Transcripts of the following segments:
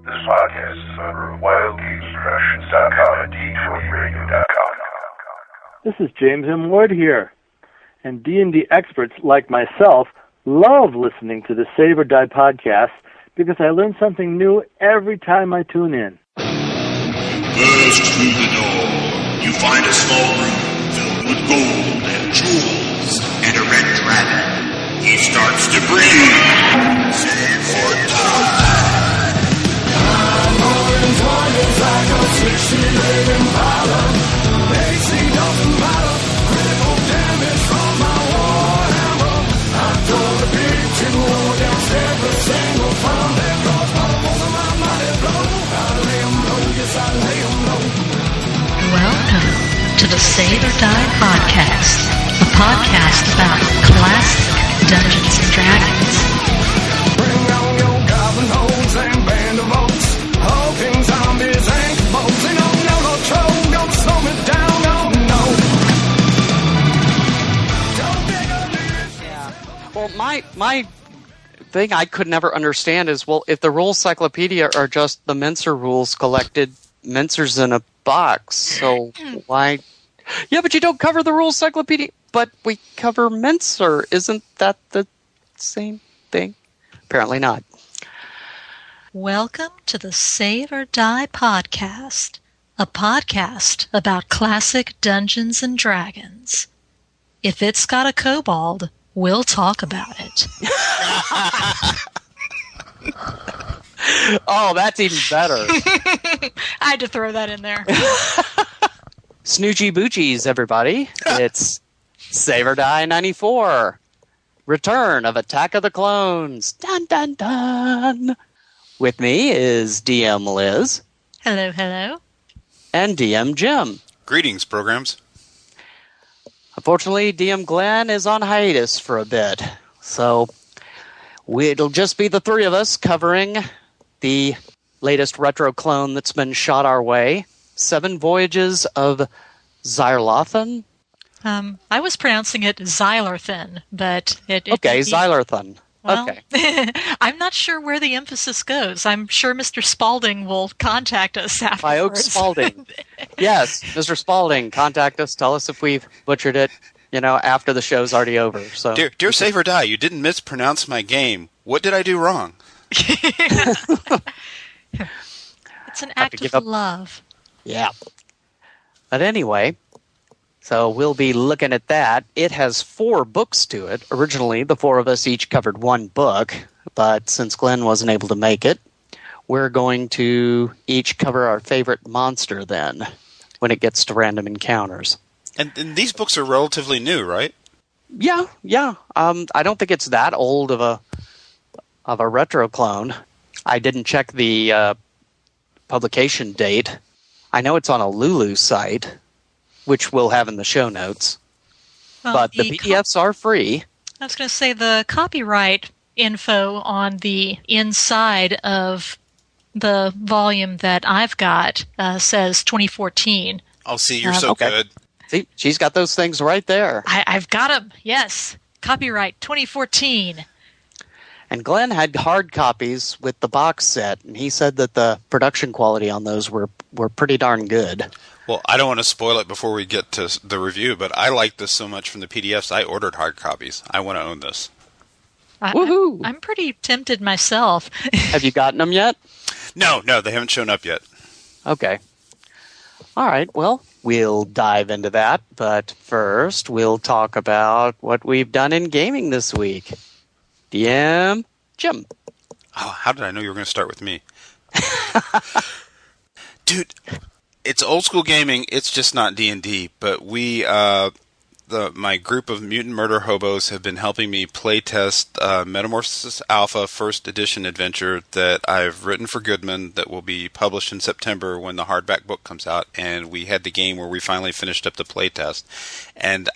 This podcast is a member of WildGamesProductions.com and D20Radio.com. This is James M. Wood here, and D&D experts like myself love listening to the Save or Die podcast because I learn something new every time I tune in. First through the door, you find a small room filled with gold and jewels and a red dragon. He starts to breathe. Save or die. Like a 60-leg Impala, AC doesn't matter, critical damage from my warhammer. I told the big tin wall downstairs, the single from that cross, bottom of my mighty blow. I lay 'em low, yes I lay 'em low. Welcome to the Save or Die podcast, a podcast about classic Dungeons and Dragons. Bring on your goblin holes and band of oaks, hulking zombies and bones. No, don't slow me down, no. Yeah. Well, my thing I could never understand is, well, if the rules cyclopedia are just the Mincer rules collected, Mincers in a box, so why? Yeah, but you don't cover the rules cyclopedia. But we cover Mincer. Isn't that the same thing? Apparently not. Welcome to the Save or Die podcast, a podcast about classic Dungeons and Dragons. If it's got a kobold, we'll talk about it. Oh, that's even better. I had to throw that in there. Snoochie Boochies, everybody. It's Save or Die 94. Return of Attack of the Clones. Dun, dun, dun. With me is DM Liz. Hello, hello. And DM Jim. Greetings, programs. Unfortunately, DM Glenn is on hiatus for a bit. So it'll just be the three of us covering the latest retro clone that's been shot our way. 7 Voyages of Zylarthen. I was pronouncing it Zylarthen, but Okay, Zylarthen. Well, okay. I'm not sure where the emphasis goes. I'm sure Mr. Spaulding will contact us afterwards. By Oakes Spaulding. Yes, Mr. Spaulding, contact us. Tell us if we've butchered it, after the show's already over. So, Dear Save or Die, you didn't mispronounce my game. What did I do wrong? It's an act of love. Yeah. But anyway, so we'll be looking at that. It has 4 books to it. Originally, the 4 of us each covered 1 book, but since Glenn wasn't able to make it, we're going to each cover our favorite monster then, when it gets to random encounters. And these books are relatively new, right? Yeah. I don't think it's that old of a retro clone. I didn't check the publication date. I know it's on a Lulu site, which we'll have in the show notes. Well, but the PDFs are free. I was going to say the copyright info on the inside of the volume that I've got says 2014. Oh, see, you're so good. See, she's got those things right there. I've got them, yes. Copyright 2014. And Glenn had hard copies with the box set, and he said that the production quality on those were pretty darn good. Well, I don't want to spoil it before we get to the review, but I like this so much from the PDFs, I ordered hard copies. I want to own this. Woohoo! I'm pretty tempted myself. Have you gotten them yet? No, they haven't shown up yet. Okay. All right, well, we'll dive into that, but first we'll talk about what we've done in gaming this week. DM Jim. Oh, how did I know you were going to start with me? Dude, it's old school gaming. It's just not D&D. But my group of mutant murder hobos have been helping me playtest Metamorphosis Alpha First Edition adventure that I've written for Goodman that will be published in September when the hardback book comes out. And we had the game where we finally finished up the playtest. And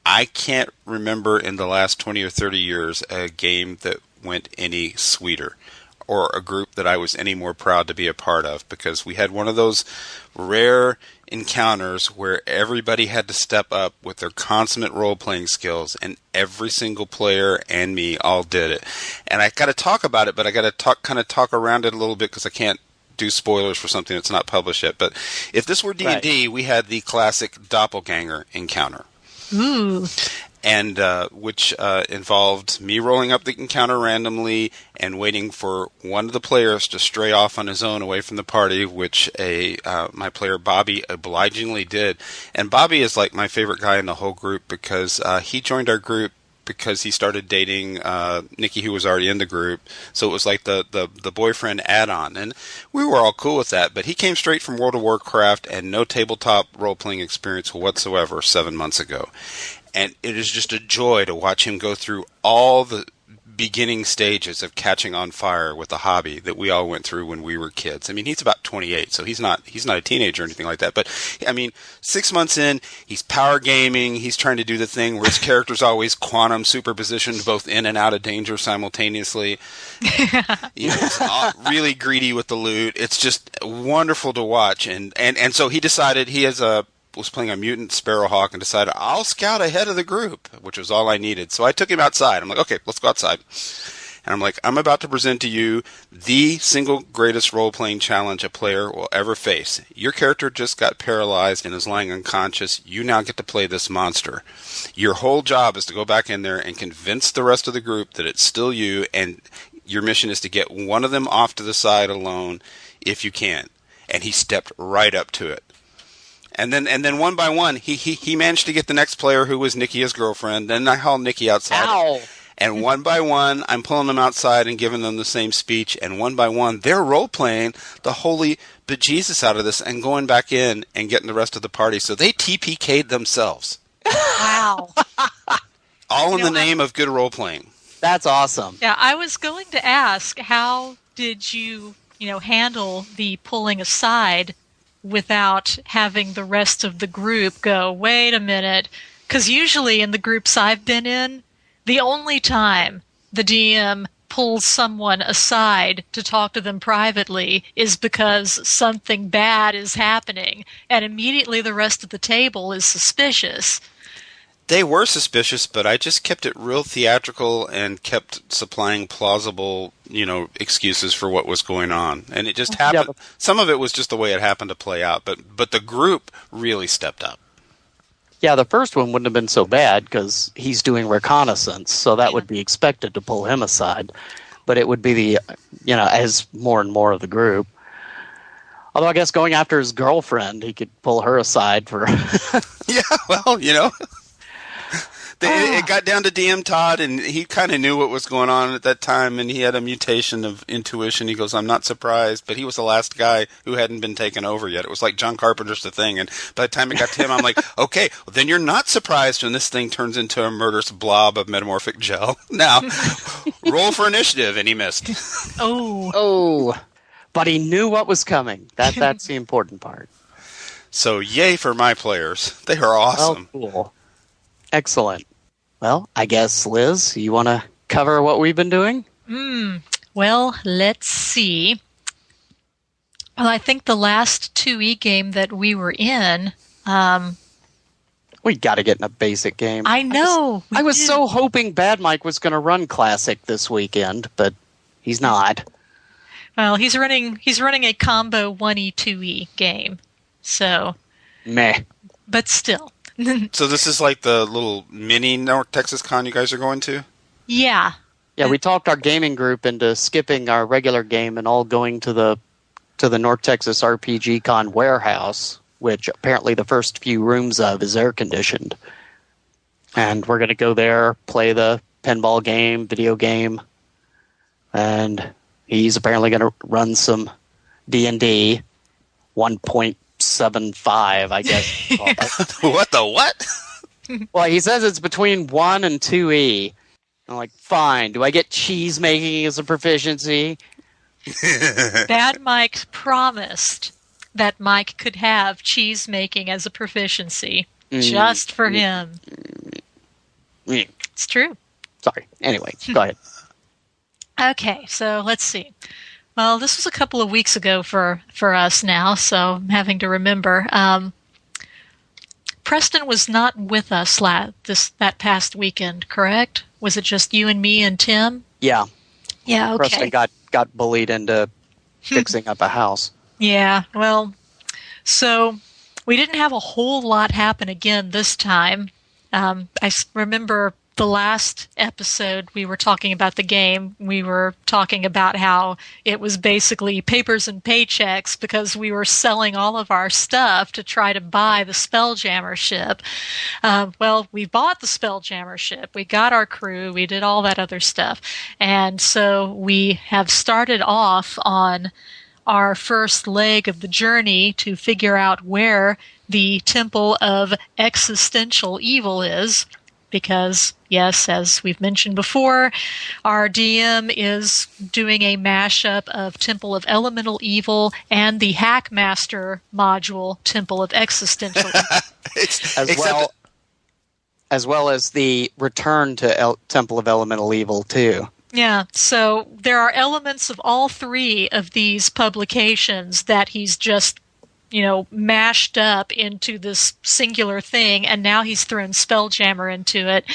I can't remember in the last 20 or 30 years a game that went any sweeter, or a group that I was any more proud to be a part of, because we had one of those rare encounters where everybody had to step up with their consummate role-playing skills, and every single player and me all did it. And I got to talk about it, but I got to kind of talk around it a little bit because I can't do spoilers for something that's not published yet. But if this were D&D, we had the classic doppelganger encounter. Ooh. And which involved me rolling up the encounter randomly and waiting for one of the players to stray off on his own away from the party, which my player Bobby obligingly did. And Bobby is like my favorite guy in the whole group because he joined our group because he started dating Nikki, who was already in the group. So it was like the boyfriend add-on. And we were all cool with that. But he came straight from World of Warcraft and no tabletop role-playing experience whatsoever 7 months ago. And it is just a joy to watch him go through all the beginning stages of catching on fire with the hobby that we all went through when we were kids. I mean, he's about 28, so he's not a teenager or anything like that. But I mean, 6 months in, he's power gaming. He's trying to do the thing where his character's always quantum superpositioned, both in and out of danger simultaneously. He's really greedy with the loot. It's just wonderful to watch. And so he decided was playing a mutant Sparrowhawk and decided I'll scout ahead of the group, which was all I needed. So I took him outside. I'm like, okay, let's go outside. And I'm like, I'm about to present to you the single greatest role-playing challenge a player will ever face. Your character just got paralyzed and is lying unconscious. You now get to play this monster. Your whole job is to go back in there and convince the rest of the group that it's still you, and your mission is to get one of them off to the side alone if you can. And he stepped right up to it. And then one by one, he managed to get the next player, who was Nikki, his girlfriend. Then I hauled Nikki outside. Ow. And one by one, I'm pulling them outside and giving them the same speech. And one by one, they're role-playing the holy bejesus out of this and going back in and getting the rest of the party. So they TPK'd themselves. Wow. All in the name of good role-playing. That's awesome. Yeah, I was going to ask, how did you handle the pulling aside without having the rest of the group go, wait a minute? Because usually in the groups I've been in, the only time the DM pulls someone aside to talk to them privately is because something bad is happening, and immediately the rest of the table is suspicious. They were suspicious, but I just kept it real theatrical and kept supplying plausible, excuses for what was going on. And it just happened. Yeah. Some of it was just the way it happened to play out, but the group really stepped up. Yeah, the first one wouldn't have been so bad because he's doing reconnaissance, so that would be expected to pull him aside. But it would be as more and more of the group. Although I guess going after his girlfriend, he could pull her aside for... Yeah, well, It got down to DM Todd, and he kind of knew what was going on at that time, and he had a mutation of intuition. He goes, I'm not surprised, but he was the last guy who hadn't been taken over yet. It was like John Carpenter's The Thing, and by the time it got to him, I'm like, okay, well, then you're not surprised when this thing turns into a murderous blob of metamorphic gel. Now, roll for initiative, and he missed. Oh, but he knew what was coming. That's the important part. So, yay for my players. They are awesome. Oh, cool. Excellent. Well, I guess, Liz, you want to cover what we've been doing? Well, let's see. Well, I think the last 2E game that we were in... we got to get in a basic game. I know. I was so hoping Bad Mike was going to run Classic this weekend, but he's not. Well, he's running a combo 1E, 2E game. So... Meh. But still... So this is like the little mini North Texas Con you guys are going to? Yeah. Yeah, we talked our gaming group into skipping our regular game and all going to the North Texas RPG Con warehouse, which apparently the first few rooms of is air conditioned. And we're going to go there, play the pinball game, video game, and he's apparently going to run some D&D 1.75, I guess. What the what? Well, he says it's between 1 and 2E. I'm like, fine. Do I get cheese making as a proficiency? Bad Mike promised that Mike could have cheese making as a proficiency just for him. It's true. Sorry. Anyway, go ahead. Okay, so let's see. Well, this was a couple of weeks ago for us now, so I'm having to remember. Preston was not with us that past weekend, correct? Was it just you and me and Tim? Yeah. Yeah, okay. Preston got bullied into fixing up a house. Yeah, well, so we didn't have a whole lot happen again this time. Remember the last episode we were talking about the game. We were talking about how it was basically papers and paychecks because we were selling all of our stuff to try to buy the Spelljammer ship. Well, we bought the Spelljammer ship. We got our crew. We did all that other stuff. And so we have started off on our first leg of the journey to figure out where the Temple of Existential Evil is. Because, yes, as we've mentioned before, our DM is doing a mashup of Temple of Elemental Evil and the Hackmaster module, Temple of Existential Evil. As well as the Return to Temple of Elemental Evil, too. Yeah, so there are elements of all three of these publications that he's just mashed up into this singular thing, and now he's thrown Spelljammer into it.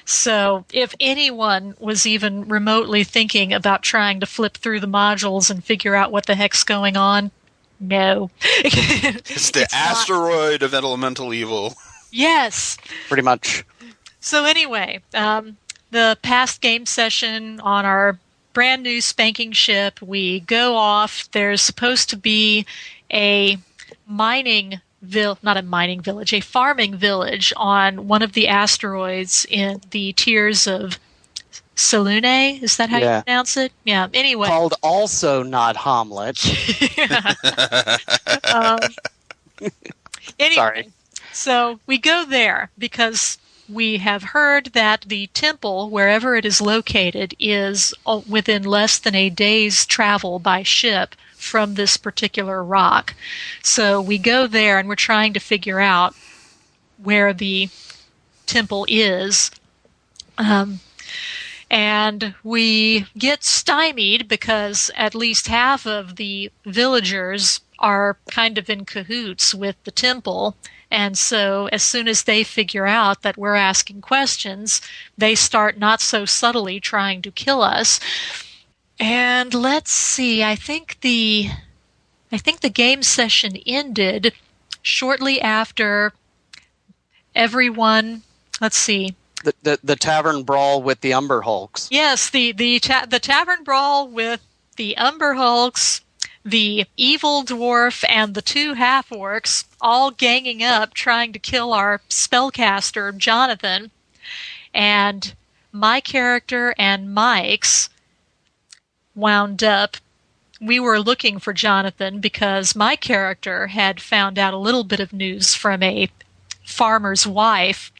So if anyone was even remotely thinking about trying to flip through the modules and figure out what the heck's going on, no. It's the asteroid of elemental evil. Yes. Pretty much. So anyway, the past game session on our brand new spanking ship, we go off. There's supposed to be a farming village on one of the asteroids in the tiers of Selune. Is that how you pronounce it? Yeah. Anyway, called also not Hamlet. Anyway, sorry. So we go there because we have heard that the temple, wherever it is located, is within less than a day's travel by ship from this particular rock. So we go there and we're trying to figure out where the temple is. And we get stymied because at least half of the villagers are kind of in cahoots with the temple. And so as soon as they figure out that we're asking questions, they start not so subtly trying to kill us. And let's see, I think the game session ended shortly after everyone, let's see. The tavern brawl with the Umber Hulks. Yes, the tavern brawl with the Umber Hulks, the evil dwarf, and the two half-orcs all ganging up trying to kill our spellcaster, Jonathan. And my character and Mike's wound up. We were looking for Jonathan because my character had found out a little bit of news from a farmer's wife.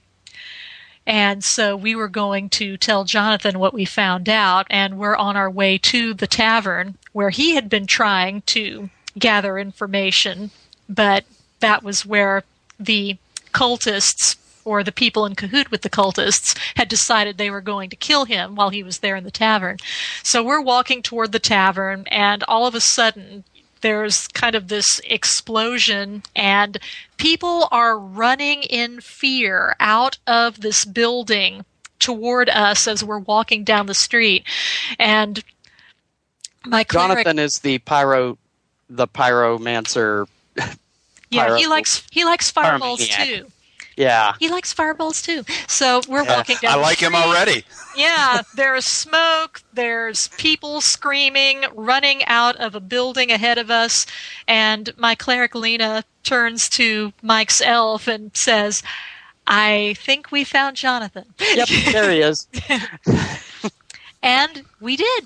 And so we were going to tell Jonathan what we found out, and we're on our way to the tavern where he had been trying to gather information, but that was where the cultists, or the people in cahoot with the cultists, had decided they were going to kill him while he was there in the tavern. So we're walking toward the tavern, and all of a sudden there's kind of this explosion, and people are running in fear out of this building toward us as we're walking down the street. And my cleric, Jonathan is the pyromancer. Yeah, he likes fireballs too. Yeah. He likes fireballs too. So we're walking down I like the him street. already. Yeah, there's smoke, there's people screaming, running out of a building ahead of us, and my cleric Lena turns to Mike's elf and says, "I think we found Jonathan." Yep, there he is. And we did.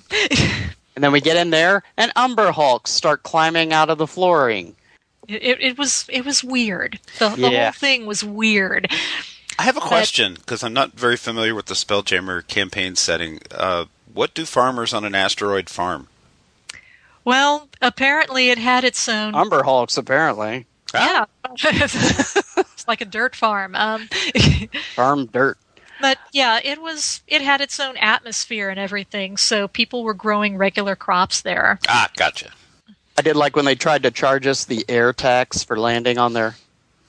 And then we get in there, and Umber Hulks start climbing out of the flooring. It was weird. The whole thing was weird. I have a question, because I'm not very familiar with the Spelljammer campaign setting. What do farmers on an asteroid farm? Well, apparently it had its own... Umber Hulks, apparently. Yeah. It's like a dirt farm. Farm dirt. But yeah, it had its own atmosphere and everything, so people were growing regular crops there. Ah, gotcha. I did like when they tried to charge us the air tax for landing on there.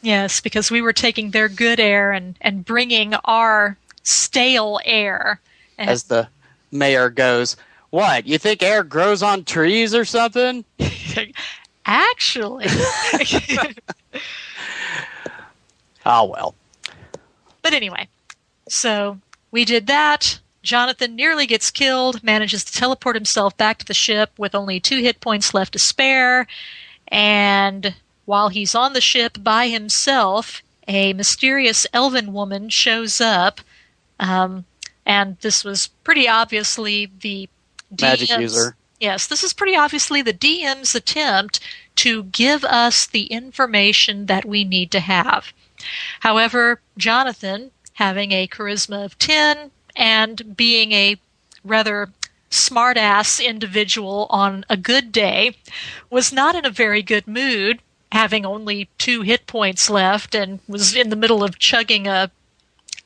Yes, because we were taking their good air and bringing our stale air. And as the mayor goes, What, you think air grows on trees or something? Actually. Oh, well. But anyway, so we did that. Jonathan nearly gets killed, manages to teleport himself back to the ship with only 2 hit points left to spare. And while he's on the ship by himself, a mysterious elven woman shows up. And this was pretty obviously the Magic user. Yes, this is pretty obviously the DM's attempt to give us the information that we need to have. However, Jonathan, having a charisma of 10 and being a rather smart-ass individual on a good day, was not in a very good mood, having only 2 hit points left and was in the middle of chugging a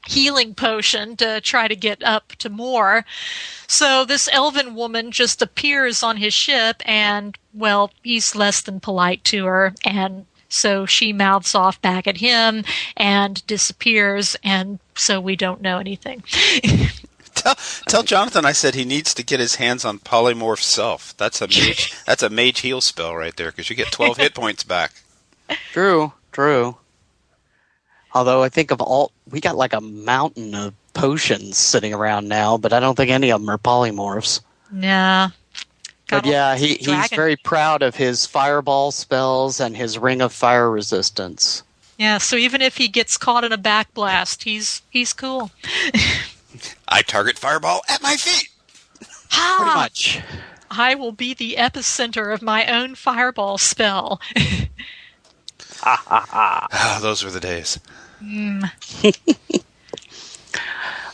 healing potion to try to get up to more. So this elven woman just appears on his ship and, well, he's less than polite to her, and so she mouths off back at him and disappears, and so we don't know anything. Tell Jonathan I said he needs to get his hands on Polymorph Self. That's a mage heal spell right there, because you get 12 hit points back. True. Although I think we got like a mountain of potions sitting around now, but I don't think any of them are polymorphs. Nah. But yeah, he's very proud of his fireball spells and his ring of fire resistance. Yeah, so even if he gets caught in a backblast, he's cool. I target fireball at my feet. Pretty much. I will be the epicenter of my own fireball spell. Those were the days.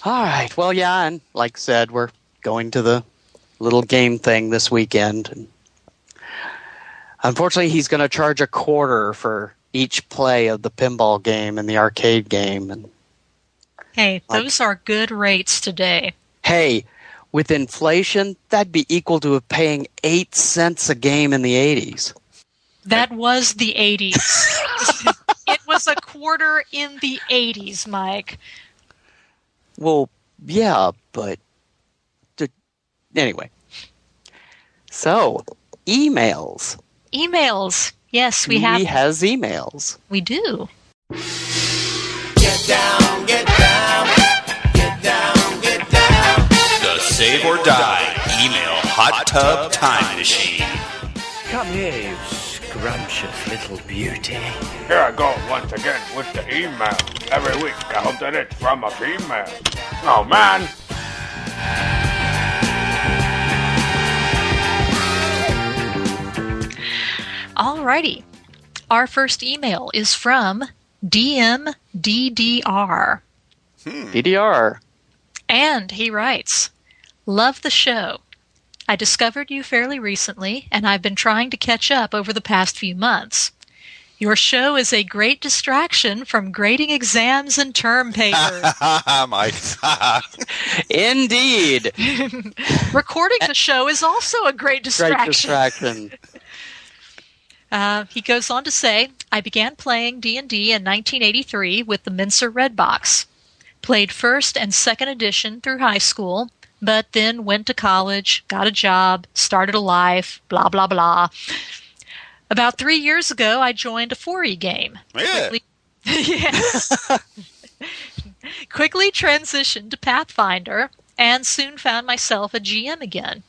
All right. Well, yeah, and like I said, we're going to the little game thing this weekend. And unfortunately, he's going to charge $0.25 for each play of the pinball game and the arcade game. And hey, those are good rates today. Hey, with inflation, that'd be equal to paying 8 cents a game in the 80s. That was the 80s. It was $0.25 in the 80s, Mike. Well, yeah, but anyway. So, emails. Emails. Yes, we have. He has emails. We do. Get down, get down, get down, get down. The Save or Die Email Hot Tub Time Machine. Come here, you scrumptious little beauty. Here I go once again with the email. Every week I hope that it's from a female. Oh man! Alrighty. Our first email is from DMDDR. DDR. And he writes, "Love the show. I discovered you fairly recently, and I've been trying to catch up over the past few months. Your show is a great distraction from grading exams and term papers." Mike. Indeed. Recording the show is also a great distraction. Great distraction. He goes on to say, "I began playing D&D in 1983 with the Mincer Red Box. Played first and second edition through high school, but then went to college, got a job, started a life, blah, blah, blah. About 3 years ago, I joined a 4E game. Yeah. Quickly transitioned to Pathfinder, and soon found myself a GM again.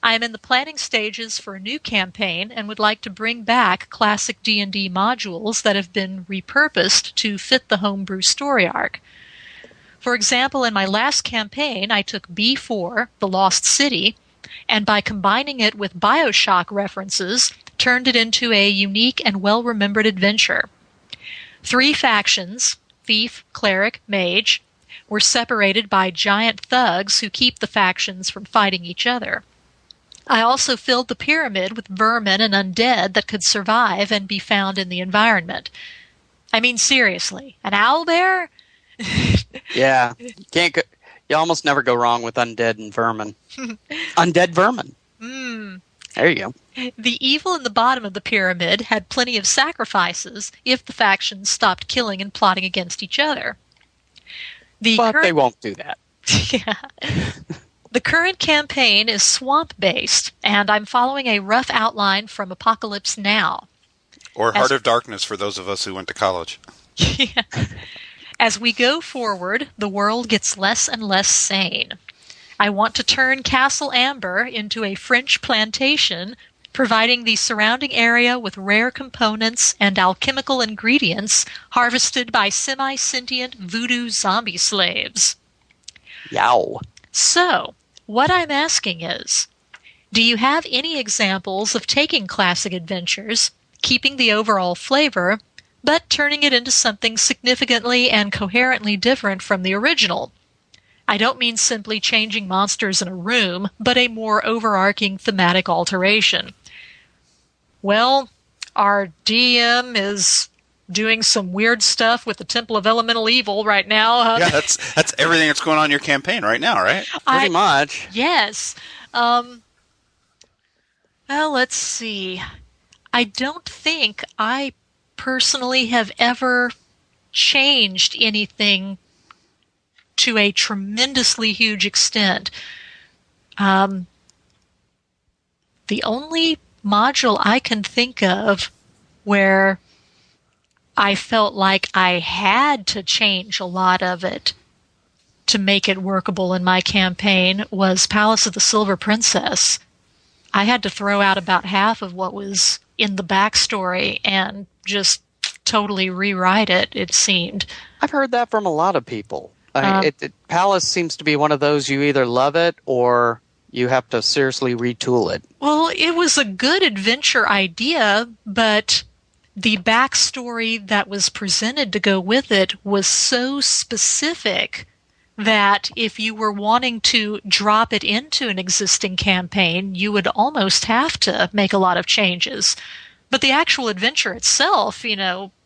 I am in the planning stages for a new campaign and would like to bring back classic D&D modules that have been repurposed to fit the homebrew story arc. For example, in my last campaign, I took B4, The Lost City, and by combining it with BioShock references, turned it into a unique and well-remembered adventure. 3 factions, Thief, Cleric, Mage, were separated by giant thugs who keep the factions from fighting each other. I also filled the pyramid with vermin and undead that could survive and be found in the environment. I mean, seriously, an owlbear? Yeah. You almost never go wrong with undead and vermin. Undead vermin. There you go. The evil in the bottom of the pyramid had plenty of sacrifices if the factions stopped killing and plotting against each other. But they won't do that. Yeah. The current campaign is swamp-based, and I'm following a rough outline from Apocalypse Now. Or Heart of Darkness for those of us who went to college. Yeah. As we go forward, the world gets less and less sane. I want to turn Castle Amber into a French plantation, providing the surrounding area with rare components and alchemical ingredients harvested by semi-sentient voodoo zombie slaves. Yow. So, what I'm asking is, do you have any examples of taking classic adventures, keeping the overall flavor, but turning it into something significantly and coherently different from the original? I don't mean simply changing monsters in a room, but a more overarching thematic alteration. Well, our DM is doing some weird stuff with the Temple of Elemental Evil right now. Yeah, that's everything that's going on in your campaign right now, right? Pretty much. Yes. Well, let's see. I don't think I personally have ever changed anything to a tremendously huge extent. The only module I can think of where I felt like I had to change a lot of it to make it workable in my campaign was Palace of the Silver Princess. I had to throw out about half of what was in the backstory and just totally rewrite it, it seemed. I've heard that from a lot of people. Palace seems to be one of those you either love it or you have to seriously retool it. Well, it was a good adventure idea, but the backstory that was presented to go with it was so specific that if you were wanting to drop it into an existing campaign, you would almost have to make a lot of changes. But the actual adventure itself,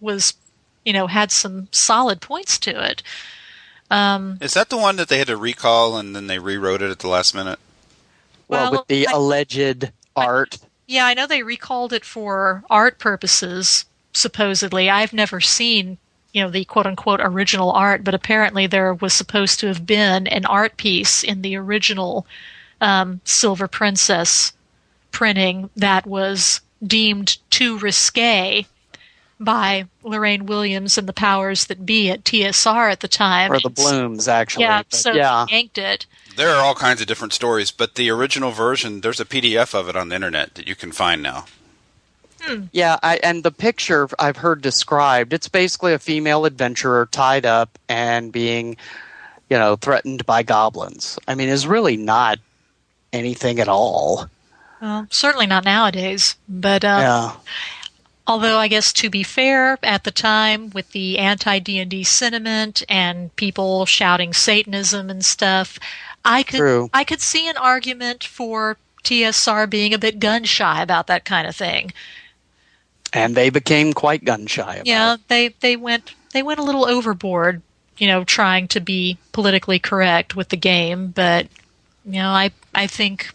was, had some solid points to it. Is that the one that they had to recall and then they rewrote it at the last minute? Well, with the alleged art. Yeah, I know they recalled it for art purposes, supposedly. I've never seen, the quote-unquote original art, but apparently there was supposed to have been an art piece in the original Silver Princess printing that was deemed too risque by Lorraine Williams and the powers that be at TSR at the time. Or the Blooms, actually. Yeah, so they yanked it. There are all kinds of different stories, but the original version, there's a PDF of it on the internet that you can find now. Yeah, and the picture I've heard described, it's basically a female adventurer tied up and being, threatened by goblins. I mean, it's really not anything at all. Well, certainly not nowadays, but although I guess to be fair, at the time with the anti-D&D sentiment and people shouting Satanism and stuff, I could see an argument for TSR being a bit gun-shy about that kind of thing. And they became quite gun-shy about it. They went a little overboard, trying to be politically correct with the game, but I think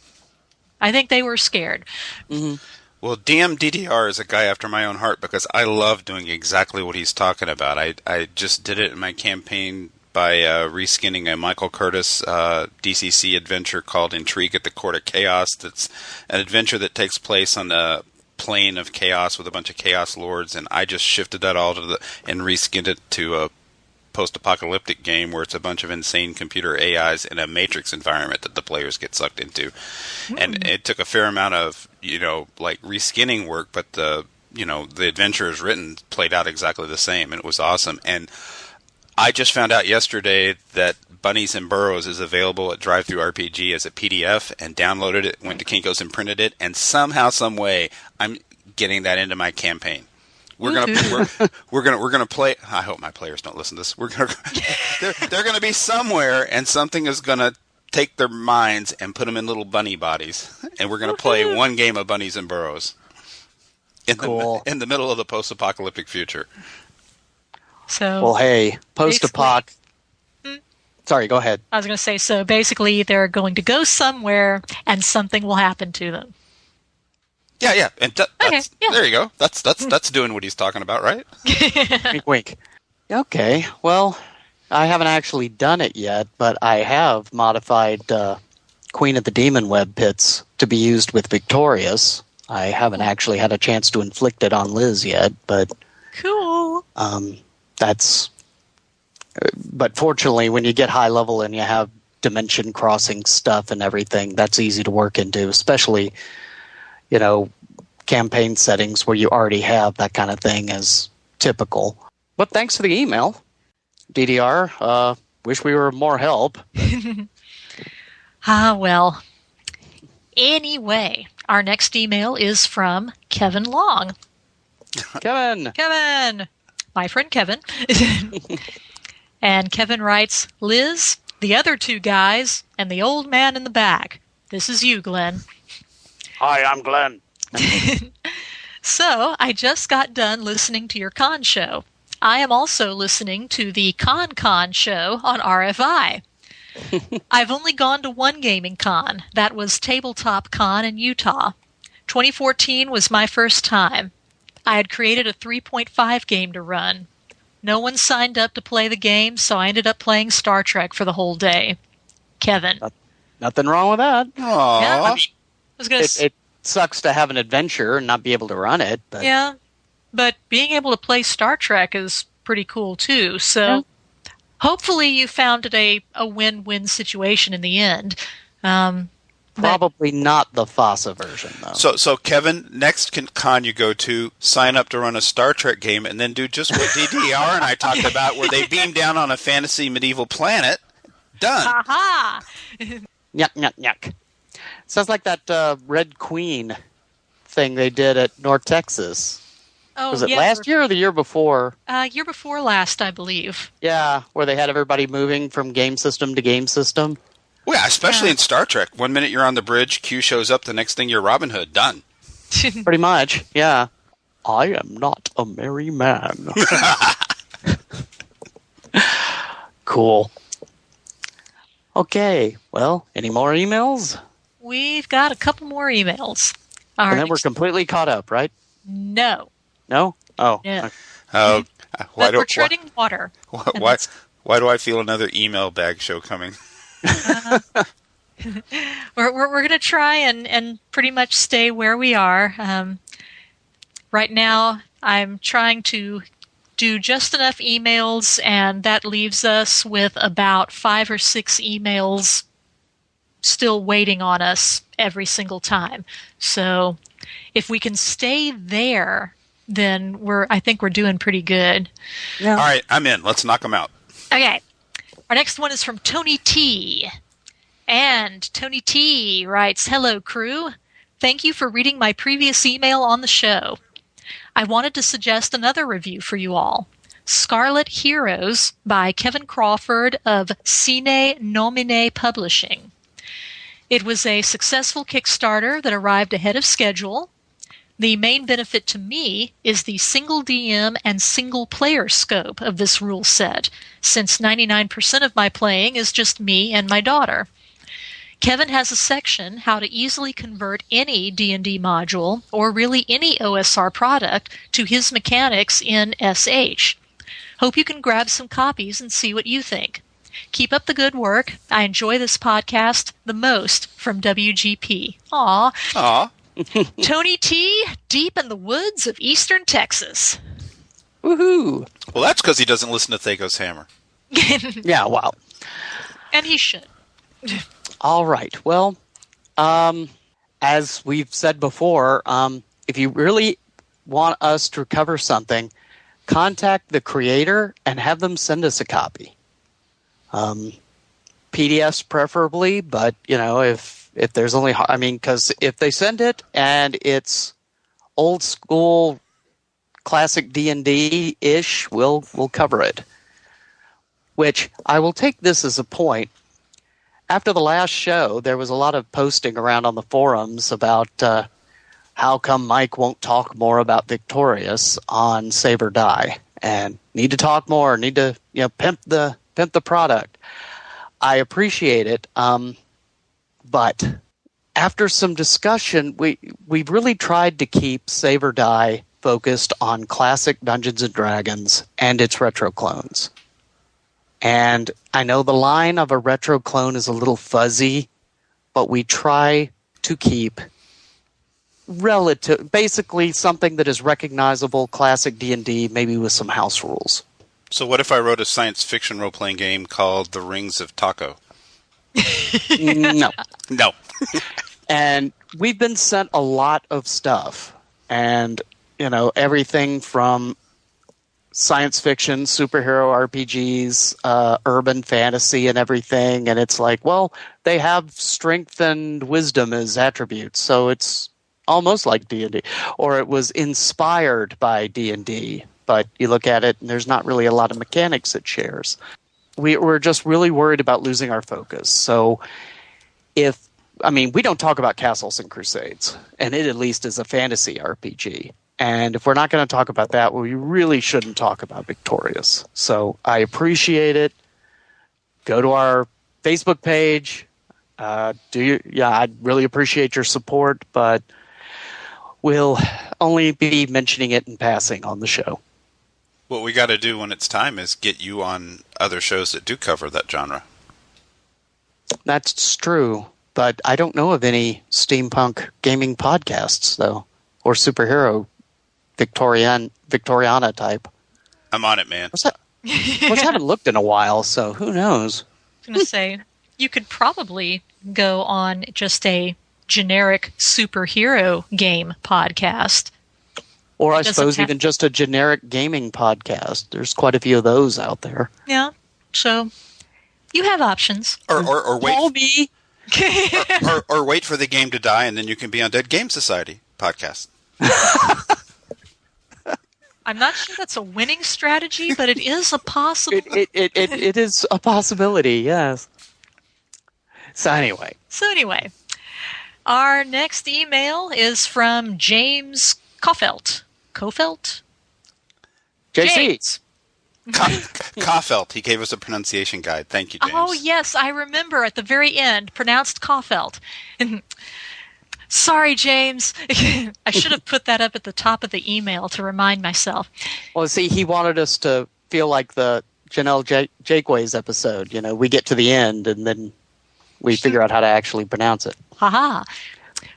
they were scared. Mm-hmm. Well, DM DDR is a guy after my own heart because I love doing exactly what he's talking about. I just did it in my campaign by reskinning a Michael Curtis DCC adventure called Intrigue at the Court of Chaos. That's an adventure that takes place on the plane of chaos with a bunch of chaos lords, and I just shifted that all and reskinned it to a post-apocalyptic game where it's a bunch of insane computer AIs in a Matrix environment that the players get sucked into. And it took a fair amount of, reskinning work, but the adventure as written played out exactly the same, and it was awesome. And I just found out yesterday that Bunnies and Burrows is available at DriveThruRPG as a PDF, and downloaded it, went to Kinko's and printed it, and somehow, some way, I'm getting that into my campaign. We're gonna play. I hope my players don't listen to this. They're gonna be somewhere, and something is gonna take their minds and put them in little bunny bodies, and we're gonna play one game of Bunnies and Burrows in the middle of the post-apocalyptic future. So, well, hey, post-apoc. Sorry, go ahead. I was going to say, so basically, they're going to go somewhere, and something will happen to them. Yeah, and there you go. That's doing what he's talking about, right? Wink, wink. Okay, well, I haven't actually done it yet, but I have modified Queen of the Demon Web Pits to be used with Victorious. I haven't actually had a chance to inflict it on Liz yet, but Cool. But fortunately, when you get high level and you have dimension crossing stuff and everything, that's easy to work into, especially, campaign settings where you already have that kind of thing as typical. But thanks for the email, DDR. Wish we were more help. Well. Anyway, our next email is from Kevin Long. Kevin! My friend Kevin. And Kevin writes, Liz, the other two guys, and the old man in the back. This is you, Glenn. Hi, I'm Glenn. So, I just got done listening to your con show. I am also listening to the Con show on RFI. I've only gone to one gaming con. That was Tabletop Con in Utah. 2014 was my first time. I had created a 3.5 game to run. No one signed up to play the game, so I ended up playing Star Trek for the whole day. Kevin. Nothing wrong with that. Aww. Yeah, I was gonna It sucks to have an adventure and not be able to run it. But. Yeah, but being able to play Star Trek is pretty cool, too. So hopefully you found it a win-win situation in the end. Probably not the FASA version, though. So Kevin, next con you go to, sign up to run a Star Trek game, and then do just what DDR and I talked about, where they beam down on a fantasy medieval planet. Done. Aha! Yuck. Sounds like that Red Queen thing they did at North Texas. Oh, Was it last year or the year before? Year before last, I believe. Yeah, where they had everybody moving from game system to game system. Well, yeah, especially in Star Trek. 1 minute you're on the bridge, Q shows up, the next thing you're Robin Hood. Done. Pretty much, yeah. I am not a merry man. Cool. Okay, well, any more emails? We've got a couple more emails. And then we're completely caught up, right? No. No? Oh. Yeah. But we're treading water. Why do I feel another email bag show coming? We're going to try and pretty much stay where we are. Right now, I'm trying to do just enough emails, and that leaves us with about 5 or 6 emails still waiting on us every single time. So if we can stay there, then I think we're doing pretty good. Yeah. All right, I'm in. Let's knock them out. Okay. Our next one is from Tony T. And Tony T writes, Hello, crew. Thank you for reading my previous email on the show. I wanted to suggest another review for you all. Scarlet Heroes by Kevin Crawford of Sine Nomine Publishing. It was a successful Kickstarter that arrived ahead of schedule. The main benefit to me is the single DM and single player scope of this rule set, since 99% of my playing is just me and my daughter. Kevin has a section how to easily convert any D&D module, or really any OSR product, to his mechanics in SH. Hope you can grab some copies and see what you think. Keep up the good work. I enjoy this podcast the most from WGP. Aw. Tony T, deep in the woods of eastern Texas. Woohoo! Well, that's because he doesn't listen to Thaco's Hammer. Yeah, wow. And he should. All right. Well, as we've said before, if you really want us to cover something, contact the creator and have them send us a copy. PDFs preferably, but, if there's only... because if they send it and it's old school classic D&D-ish, we'll cover it. Which, I will take this as a point. After the last show, there was a lot of posting around on the forums about how come Mike won't talk more about Victorious on Save or Die, and need to talk more, need to pimp the product. I appreciate it, but after some discussion, we've really tried to keep Save or Die focused on classic Dungeons and Dragons and its retro clones. And I know the line of a retro clone is a little fuzzy, but we try to keep basically something that is recognizable, classic D&D, maybe with some house rules. So what if I wrote a science fiction role-playing game called The Rings of Taco? No. No. And we've been sent a lot of stuff. And, everything from science fiction, superhero RPGs, urban fantasy and everything. And it's like, well, they have strength and wisdom as attributes. So it's almost like D&D. Or it was inspired by D&D. But you look at it and there's not really a lot of mechanics it shares. We're just really worried about losing our focus. So we don't talk about Castles and Crusades, and it at least is a fantasy RPG. And if we're not going to talk about that, we really shouldn't talk about Victorious. So I appreciate it. Go to our Facebook page. I'd really appreciate your support, but we'll only be mentioning it in passing on the show. What we got to do when it's time is get you on other shows that do cover that genre. That's true, but I don't know of any steampunk gaming podcasts, though, or superhero Victoriana type. I'm on it, man. I haven't looked in a while, so who knows? I was going to say, you could probably go on just a generic superhero game podcast. Or I suppose even just a generic gaming podcast. There's quite a few of those out there. Yeah, so you have options. Or wait. Call me. or wait for the game to die, and then you can be on Dead Game Society podcast. I'm not sure that's a winning strategy, but it is a possibility. It is a possibility, yes. So anyway, our next email is from James Kofelt. JC. Kofelt. He gave us a pronunciation guide. Thank you, James. Oh, yes, I remember at the very end, pronounced Kofelt. Sorry, James. I should have put that up at the top of the email to remind myself. Well, see, he wanted us to feel like the Janelle Jakeways episode. We get to the end and then we figure out how to actually pronounce it. Haha.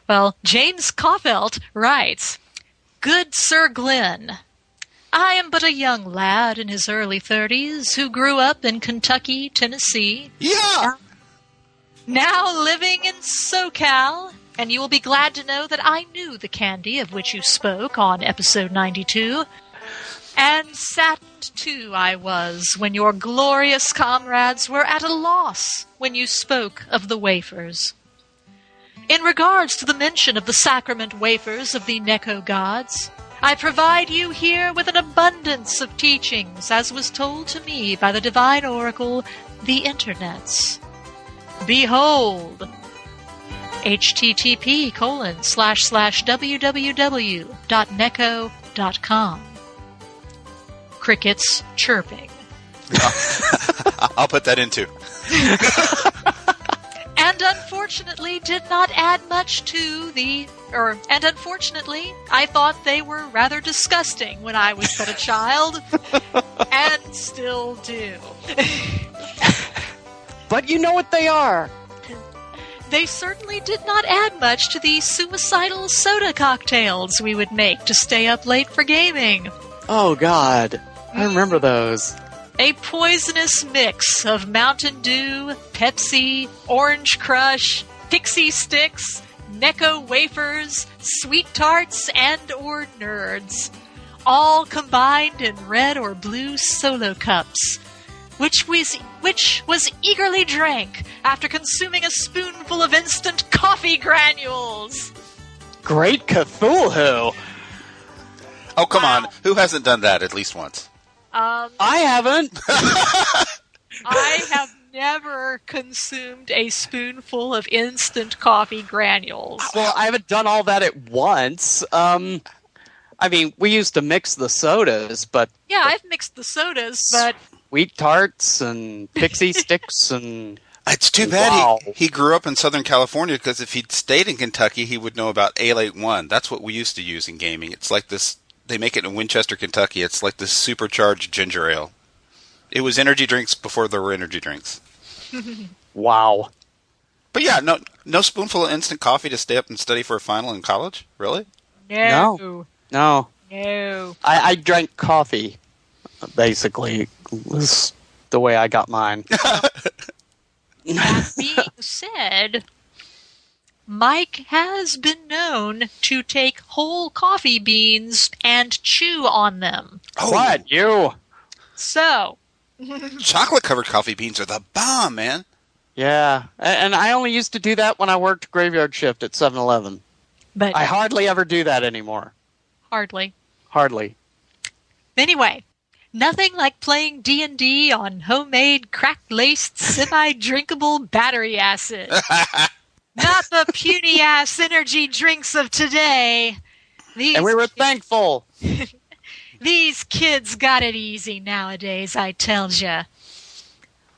Well, James Kofelt writes, Good Sir Glenn, I am but a young lad in his early 30s who grew up in Kentucky, Tennessee. Yeah! Now living in SoCal, and you will be glad to know that I knew the candy of which you spoke on episode 92. And saddened, too, I was when your glorious comrades were at a loss when you spoke of the wafers. In regards to the mention of the sacrament wafers of the Necco gods, I provide you here with an abundance of teachings, as was told to me by the divine oracle, the internets. Behold, http://www.necco.com. Crickets chirping. I'll put that in too. And unfortunately did not add much to and unfortunately, I thought they were rather disgusting when I was but a child, and still do. But you know what they are. They certainly did not add much to the suicidal soda cocktails we would make to stay up late for gaming. Oh, God. I remember those. A poisonous mix of Mountain Dew, Pepsi, Orange Crush, Pixie Sticks, Necco wafers, Sweet Tarts, and or Nerds. All combined in red or blue solo cups, which was eagerly drank after consuming a spoonful of instant coffee granules. Great Cthulhu! Oh, come on. Who hasn't done that at least once? I haven't. I have never consumed a spoonful of instant coffee granules. Well, I haven't done all that at once. We used to mix the sodas, but... Yeah, I've mixed the sodas, but... Sweet Tarts and Pixie Sticks and... It's too bad Wow. he grew up in Southern California, because if he'd stayed in Kentucky, he would know about Ale 81. That's what we used to use in gaming. It's like this... They make it in Winchester, Kentucky. It's like this supercharged ginger ale. It was energy drinks before there were energy drinks. Wow. But yeah, no spoonful of instant coffee to stay up and study for a final in college? Really? No. No. No. I drank coffee, basically, was the way I got mine. That being said, Mike has been known to take whole coffee beans and chew on them. Oh, What? You? So, chocolate-covered coffee beans are the bomb, man. Yeah. And I only used to do that when I worked graveyard shift at 7-Eleven. but I hardly ever do that anymore. hardly. Hardly. Anyway, nothing like playing D&D on homemade crack-laced semi-drinkable battery acid. Not the puny-ass energy drinks of today. And we were thankful. These kids got it easy nowadays, I tells ya.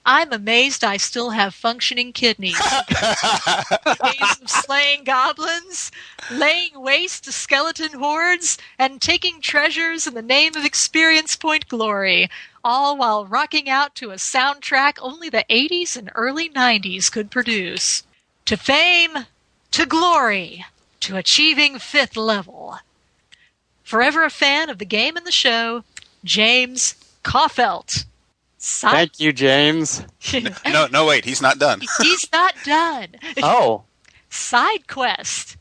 I'm amazed I still have functioning kidneys. Days of slaying goblins, laying waste to skeleton hordes, and taking treasures in the name of experience point glory, all while rocking out to a soundtrack only the 80s and early 90s could produce. To fame, to glory, to achieving 5th level. Forever a fan of the game and the show, James Caufelt. Thank you, James. No, wait, he's not done. He's not done. Oh. Side quest.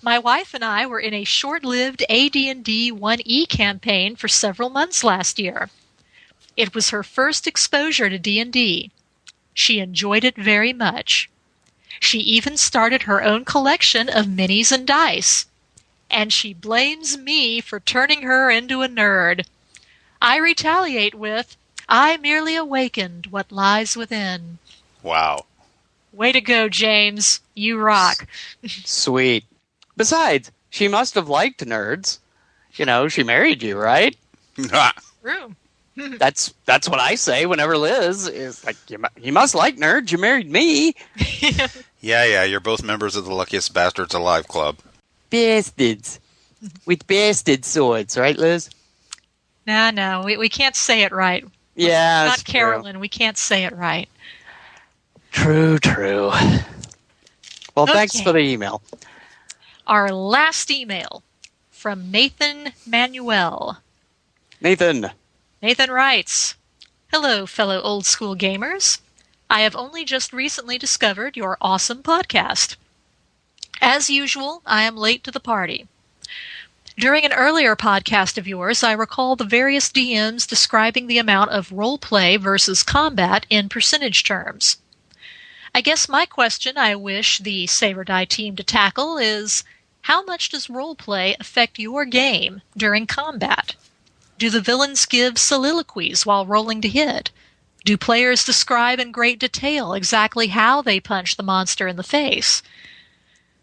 My wife and I were in a short-lived AD&D 1E campaign for several months last year. It was her first exposure to D&D. She enjoyed it very much. She even started her own collection of minis and dice. And she blames me for turning her into a nerd. I retaliate with, I merely awakened what lies within. Wow. Way to go, James. You rock. Sweet. Besides, she must have liked nerds. You know, she married you, right? True. That's what I say whenever Liz is like, you must like nerds. You married me. Yeah, you're both members of the Luckiest Bastards Alive Club. Bastards. With bastard swords, right, Liz? No, we can't say it right. Yeah, Not that's Carolyn. True. We can't say it right. True. Well, thanks for the email. Our last email from Nathan Manuel. Nathan writes, Hello, fellow old school gamers. I have only just recently discovered your awesome podcast. As usual, I am late to the party. During an earlier podcast of yours, I recall the various DMs describing the amount of role-play versus combat in percentage terms. I guess my question I wish the Saber Die team to tackle is, how much does role-play affect your game during combat? Do the villains give soliloquies while rolling to hit? Do players describe in great detail exactly how they punch the monster in the face?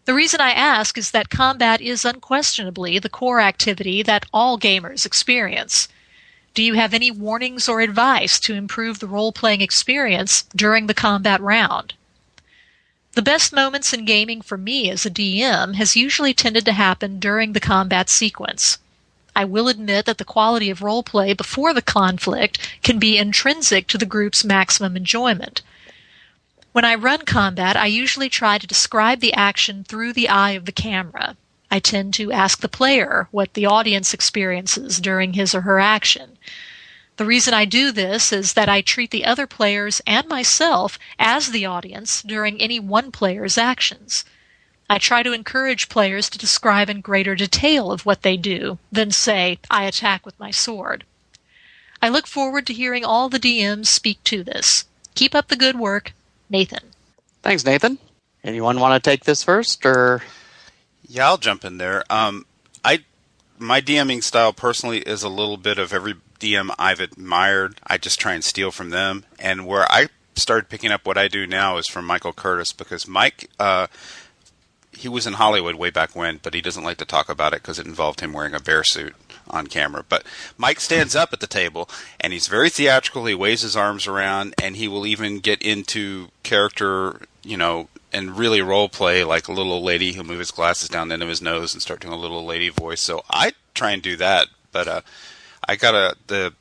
The reason I ask is that combat is unquestionably the core activity that all gamers experience. Do you have any warnings or advice to improve the role-playing experience during the combat round? The best moments in gaming for me as a DM has usually tended to happen during the combat sequence. I will admit that the quality of role-play before the conflict can be intrinsic to the group's maximum enjoyment. When I run combat, I usually try to describe the action through the eye of the camera. I tend to ask the player what the audience experiences during his or her action. The reason I do this is that I treat the other players and myself as the audience during any one player's actions. I try to encourage players to describe in greater detail of what they do than say, I attack with my sword. I look forward to hearing all the DMs speak to this. Keep up the good work. Nathan. Thanks, Nathan. Anyone want to take this first, or? Yeah, I'll jump in there. My DMing style personally is a little bit of every DM I've admired. I just try and steal from them. And where I started picking up what I do now is from Michael Curtis, because Mike, he was in Hollywood way back when, but he doesn't like to talk about it because it involved him wearing a bear suit on camera. But Mike stands up at the table, and he's very theatrical. He waves his arms around, and he will even get into character, and really role play like a little old lady. He'll move his glasses down the end of his nose and start doing a little old lady voice. So I try and do that. But I got the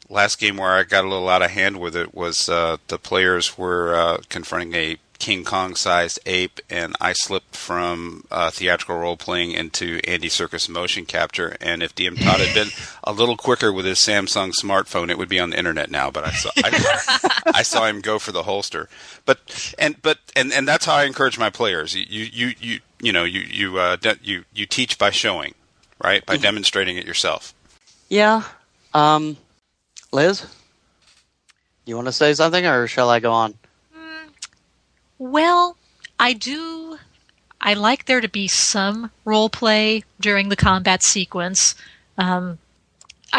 last game where I got a little out of hand with it was the players were confronting a King Kong-sized ape, and I slipped from theatrical role-playing into Andy Serkis motion capture. And if DM Todd had been a little quicker with his Samsung smartphone, it would be on the internet now. But I saw him go for the holster. But that's how I encourage my players. You teach by showing, right? By demonstrating it yourself. Yeah. Liz, you want to say something, or shall I go on? Well, I like there to be some role play during the combat sequence. I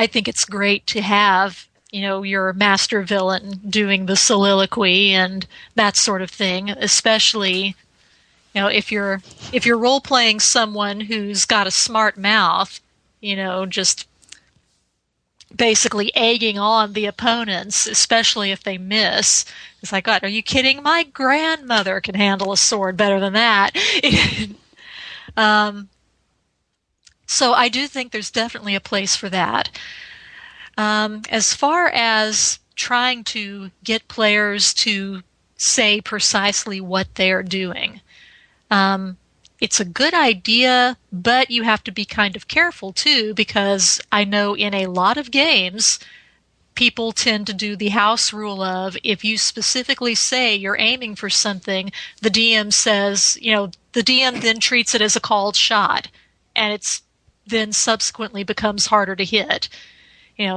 think it's great to have, your master villain doing the soliloquy and that sort of thing, especially, if you're role playing someone who's got a smart mouth, just basically egging on the opponents, especially if they miss. It's like, God, are you kidding? My grandmother can handle a sword better than that. So I do think there's definitely a place for that. As far as trying to get players to say precisely what they're doing, it's a good idea, but you have to be kind of careful too, because I know in a lot of games, people tend to do the house rule of, if you specifically say you're aiming for something, the DM says, the DM then treats it as a called shot, and it's then subsequently becomes harder to hit.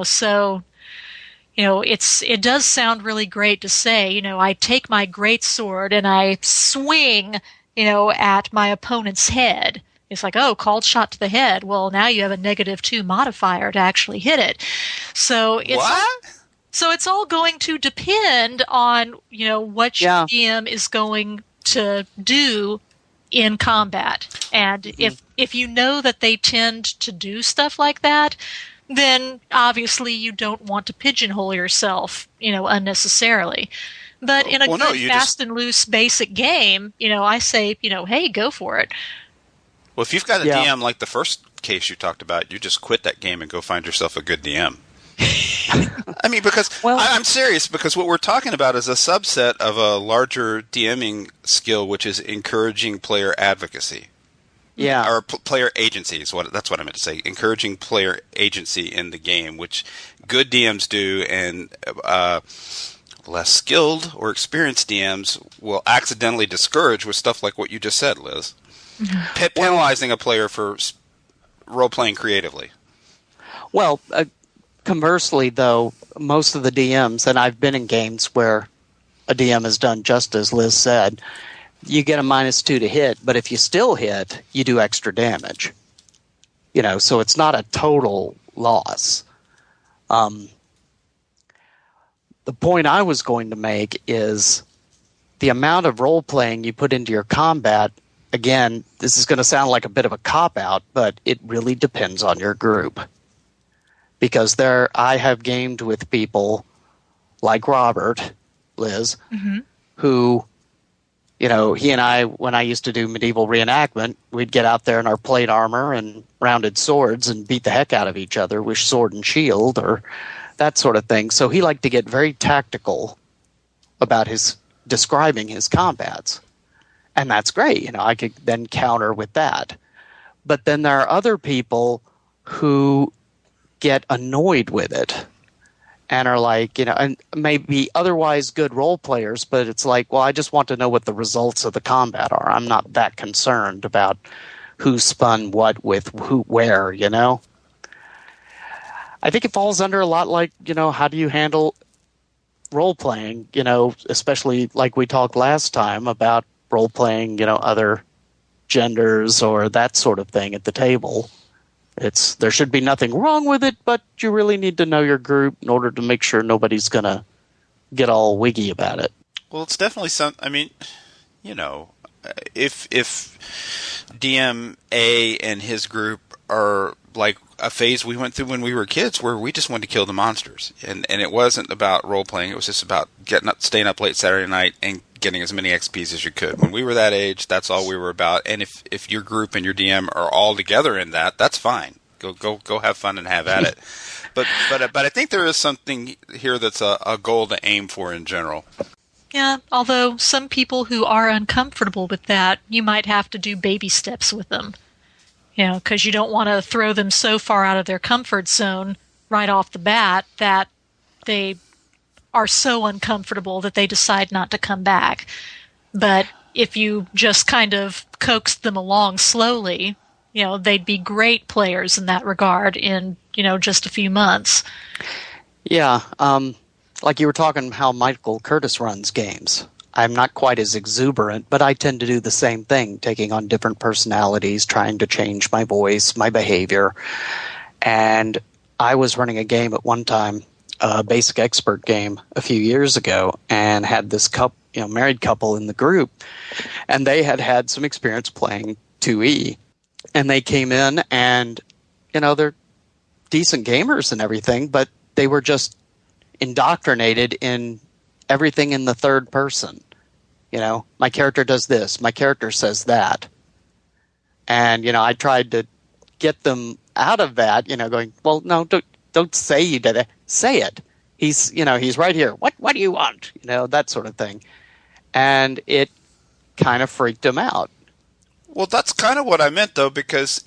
So it does sound really great to say, I take my greatsword and I swing, at my opponent's head. It's like, oh, called shot to the head. Well, now you have a -2 modifier to actually hit it. So it's all going to depend on, what your DM is going to do in combat. And if you know that they tend to do stuff like that, then obviously you don't want to pigeonhole yourself, unnecessarily. But in a fast and loose basic game, I say, hey, go for it. Well, if you've got a DM like the first case you talked about, you just quit that game and go find yourself a good DM. I mean, because I'm serious, because what we're talking about is a subset of a larger DMing skill, which is encouraging player advocacy. Yeah. Or player agency is that's what I meant to say. Encouraging player agency in the game, which good DMs do, and less skilled or experienced DMs will accidentally discourage with stuff like what you just said, Liz. Penalizing a player for role-playing creatively. Well, conversely, though, most of the DMs, and I've been in games where a DM has done just as Liz said, you get a -2 to hit, but if you still hit, you do extra damage. So it's not a total loss. The point I was going to make is the amount of role-playing you put into your combat. Again, this is going to sound like a bit of a cop-out, but it really depends on your group. Because I have gamed with people like Robert, Liz, who, he and I, when I used to do medieval reenactment, we'd get out there in our plate armor and rounded swords and beat the heck out of each other with sword and shield or that sort of thing. So he liked to get very tactical about describing his combats. And that's great. I could then counter with that. But then there are other people who get annoyed with it and are like, and maybe otherwise good role players, but it's like, well, I just want to know what the results of the combat are. I'm not that concerned about who spun what with who, where, I think it falls under a lot like, how do you handle role-playing, especially like we talked last time about role-playing, other genders or that sort of thing at the table. There should be nothing wrong with it, but you really need to know your group in order to make sure nobody's going to get all wiggy about it. Well, it's definitely if DM A and his group are like a phase we went through when we were kids where we just wanted to kill the monsters. And it wasn't about role-playing. It was just about staying up late Saturday night and getting as many XPs as you could. When we were that age, that's all we were about. And if your group and your DM are all together in that, that's fine. Go have fun and have at it. But I think there is something here that's a goal to aim for in general. Yeah, although some people who are uncomfortable with that, you might have to do baby steps with them. You know, because you don't want to throw them so far out of their comfort zone right off the bat that they are so uncomfortable that they decide not to come back. But if you just kind of coaxed them along slowly, you know, they'd be great players in that regard in, you know, just a few months. Yeah, like you were talking how Michael Curtis runs games. I'm not quite as exuberant, but I tend to do the same thing, taking on different personalities, trying to change my voice, my behavior. And I was running a game at one time, a basic expert game a few years ago, and had this married couple in the group, and they had some experience playing 2E. And they came in and, you know, they're decent gamers and everything, but they were just indoctrinated in everything in the third person. You know, my character does this, my character says that. And, you know, I tried to get them out of that, you know, going, well, no, don't say you did it. Say it. He's right here. What do you want? You know, that sort of thing. And it kind of freaked him out. Well, that's kind of what I meant, though, because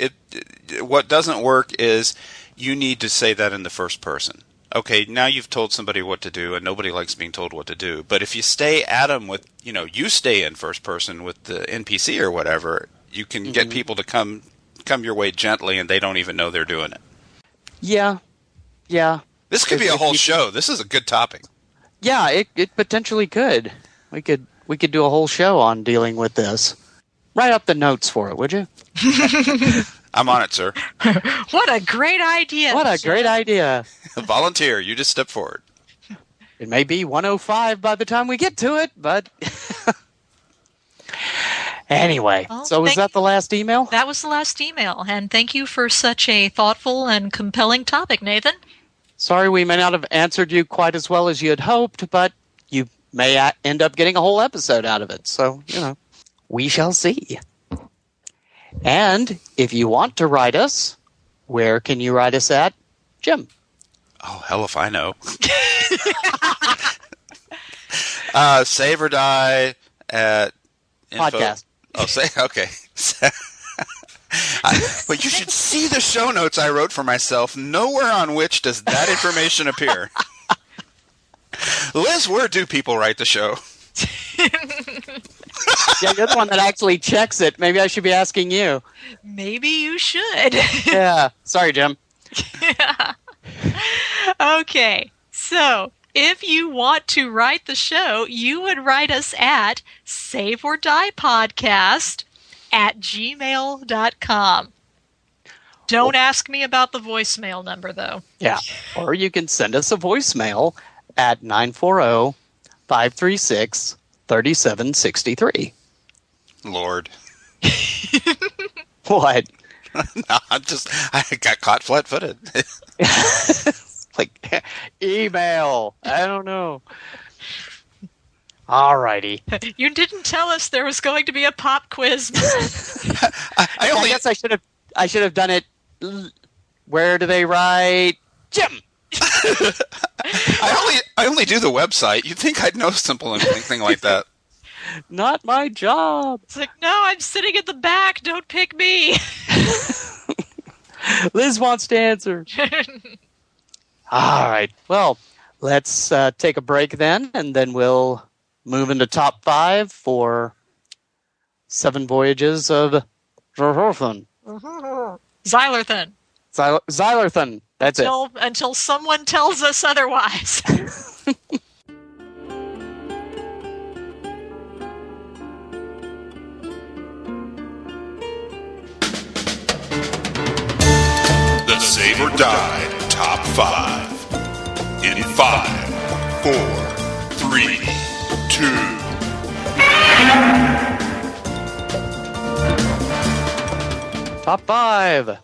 what doesn't work is you need to say that in the first person. Okay, now you've told somebody what to do, and nobody likes being told what to do. But if you stay at them with, you know, you stay in first person with the NPC or whatever, you can get people to come your way gently, and they don't even know they're doing it. Yeah. This could be a whole show. This is a good topic. Yeah, it potentially could. We could do a whole show on dealing with this. Write up the notes for it, would you? I'm on it, sir. What a great idea. What a great idea. Volunteer. You just step forward. It may be 105 by the time we get to it, but... Anyway, well, so was that the last email? That was the last email, and thank you for such a thoughtful and compelling topic, Nathan. Sorry we may not have answered you quite as well as you had hoped, but you may end up getting a whole episode out of it, so, you know, we shall see. And if you want to write us, where can you write us at, Jim? Oh, hell if I know. Save or die at info. Podcast. Oh, okay. But you should see the show notes I wrote for myself. Nowhere on which does that information appear. Liz, where do people write the show? Yeah, you're the one that actually checks it. Maybe I should be asking you. Maybe you should. Yeah. Sorry, Jim. Okay. So, if you want to write the show, you would write us at saveordiepodcast@gmail.com. Don't ask me about the voicemail number, though. Yeah. Or you can send us a voicemail at 940-536-3763. Lord. What? No, I got caught flat-footed. Like, email. I don't know. Alrighty. You didn't tell us there was going to be a pop quiz. I guess I should have done it. Where do they write? Jim. I only do the website. You'd think I'd know simple anything like that. Not my job. It's like, no, I'm sitting at the back. Don't pick me. Liz wants to answer. All right. Well, let's take a break then, and then we'll move into top 5 for Seven Voyages of Zylarthen. Zylarthen. Zylarthen. That's it. Until someone tells us otherwise. The Save or Die Top 5. In 5, 4, 3, 2. Top 5,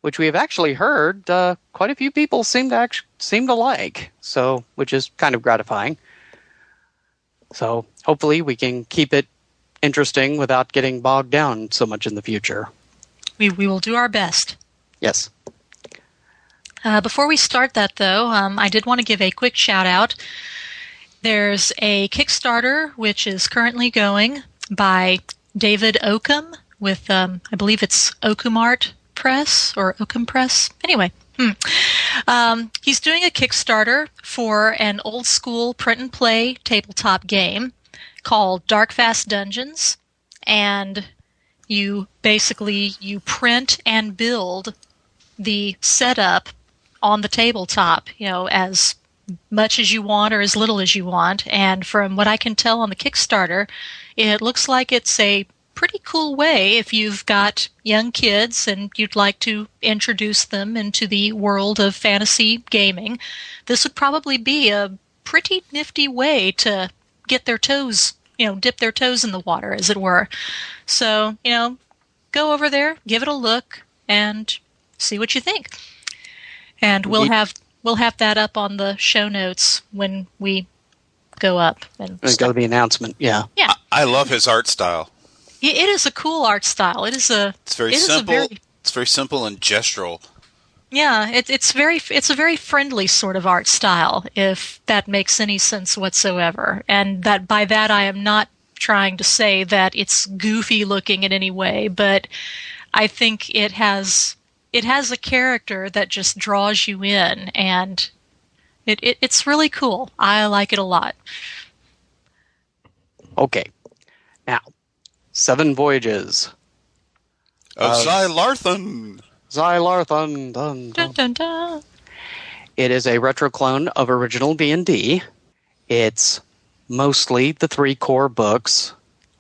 which we have actually heard quite a few people seem to like, so which is kind of gratifying. So hopefully we can keep it interesting without getting bogged down so much in the future. We will do our best. Yes. Before we start that, though, I did want to give a quick shout-out. There's a Kickstarter, which is currently going by David Oakham with, I believe it's Oakumart Press or Oakham Press. Anyway, he's doing a Kickstarter for an old school print and play tabletop game called Darkfast Dungeons, and you print and build the setup on the tabletop, as much as you want or as little as you want. And from what I can tell on the Kickstarter, it looks like it's a pretty cool way if you've got young kids and you'd like to introduce them into the world of fantasy gaming. This would probably be a pretty nifty way to get their toes, dip their toes in the water, as it were. So, go over there, give it a look, and see what you think. And we'll have that up on the show notes when we go up. And go to the announcement, yeah. Yeah. I love his art style. It is a cool art style. It's very simple. It's very simple and gestural. Yeah, it's a very friendly sort of art style, if that makes any sense whatsoever. And that by that I am not trying to say that it's goofy looking in any way, but I think it has a character that just draws you in, and it's really cool. I like it a lot. Okay, now. 7 Voyages of Zylarthen. Zylarthen. Dun, dun. Dun, dun, dun. It is a retro clone of original D&D. It's mostly the 3 core books.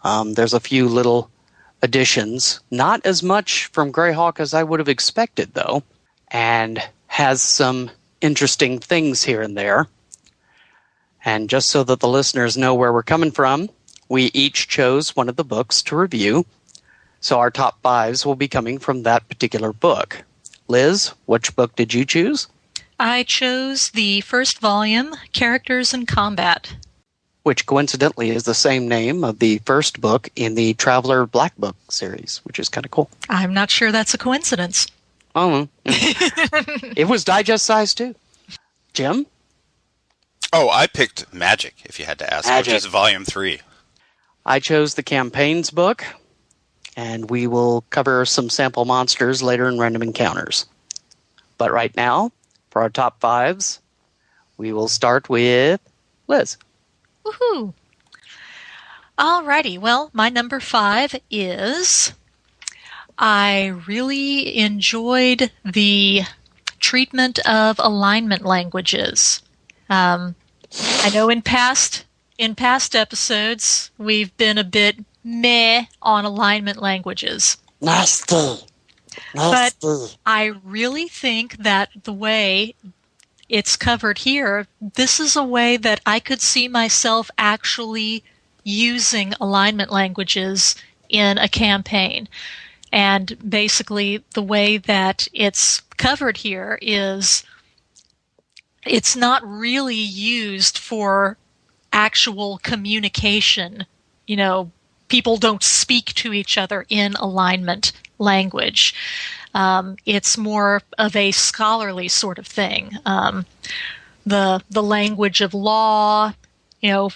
There's a few little additions. Not as much from Greyhawk as I would have expected, though. And has some interesting things here and there. And just so that the listeners know where we're coming from, we each chose one of the books to review, so our top 5s will be coming from that particular book. Liz, which book did you choose? I chose the first volume, Characters in Combat. Which coincidentally is the same name of the first book in the Traveler Black Book series, which is kind of cool. I'm not sure that's a coincidence. Oh, it was digest size too. Jim? Oh, I picked Magic, if you had to ask, which is volume 3. I chose the Campaigns book, and we will cover some sample monsters later in Random Encounters. But right now, for our top 5s, we will start with Liz. Woohoo! Alrighty, well, my number 5 is... I really enjoyed the treatment of alignment languages. I know in past episodes, we've been a bit meh on alignment languages. Nasty. But I really think that the way it's covered here, this is a way that I could see myself actually using alignment languages in a campaign. And basically, the way that it's covered here is it's not really used for actual communication. People don't speak to each other in alignment language. It's more of a scholarly sort of thing. The language of law,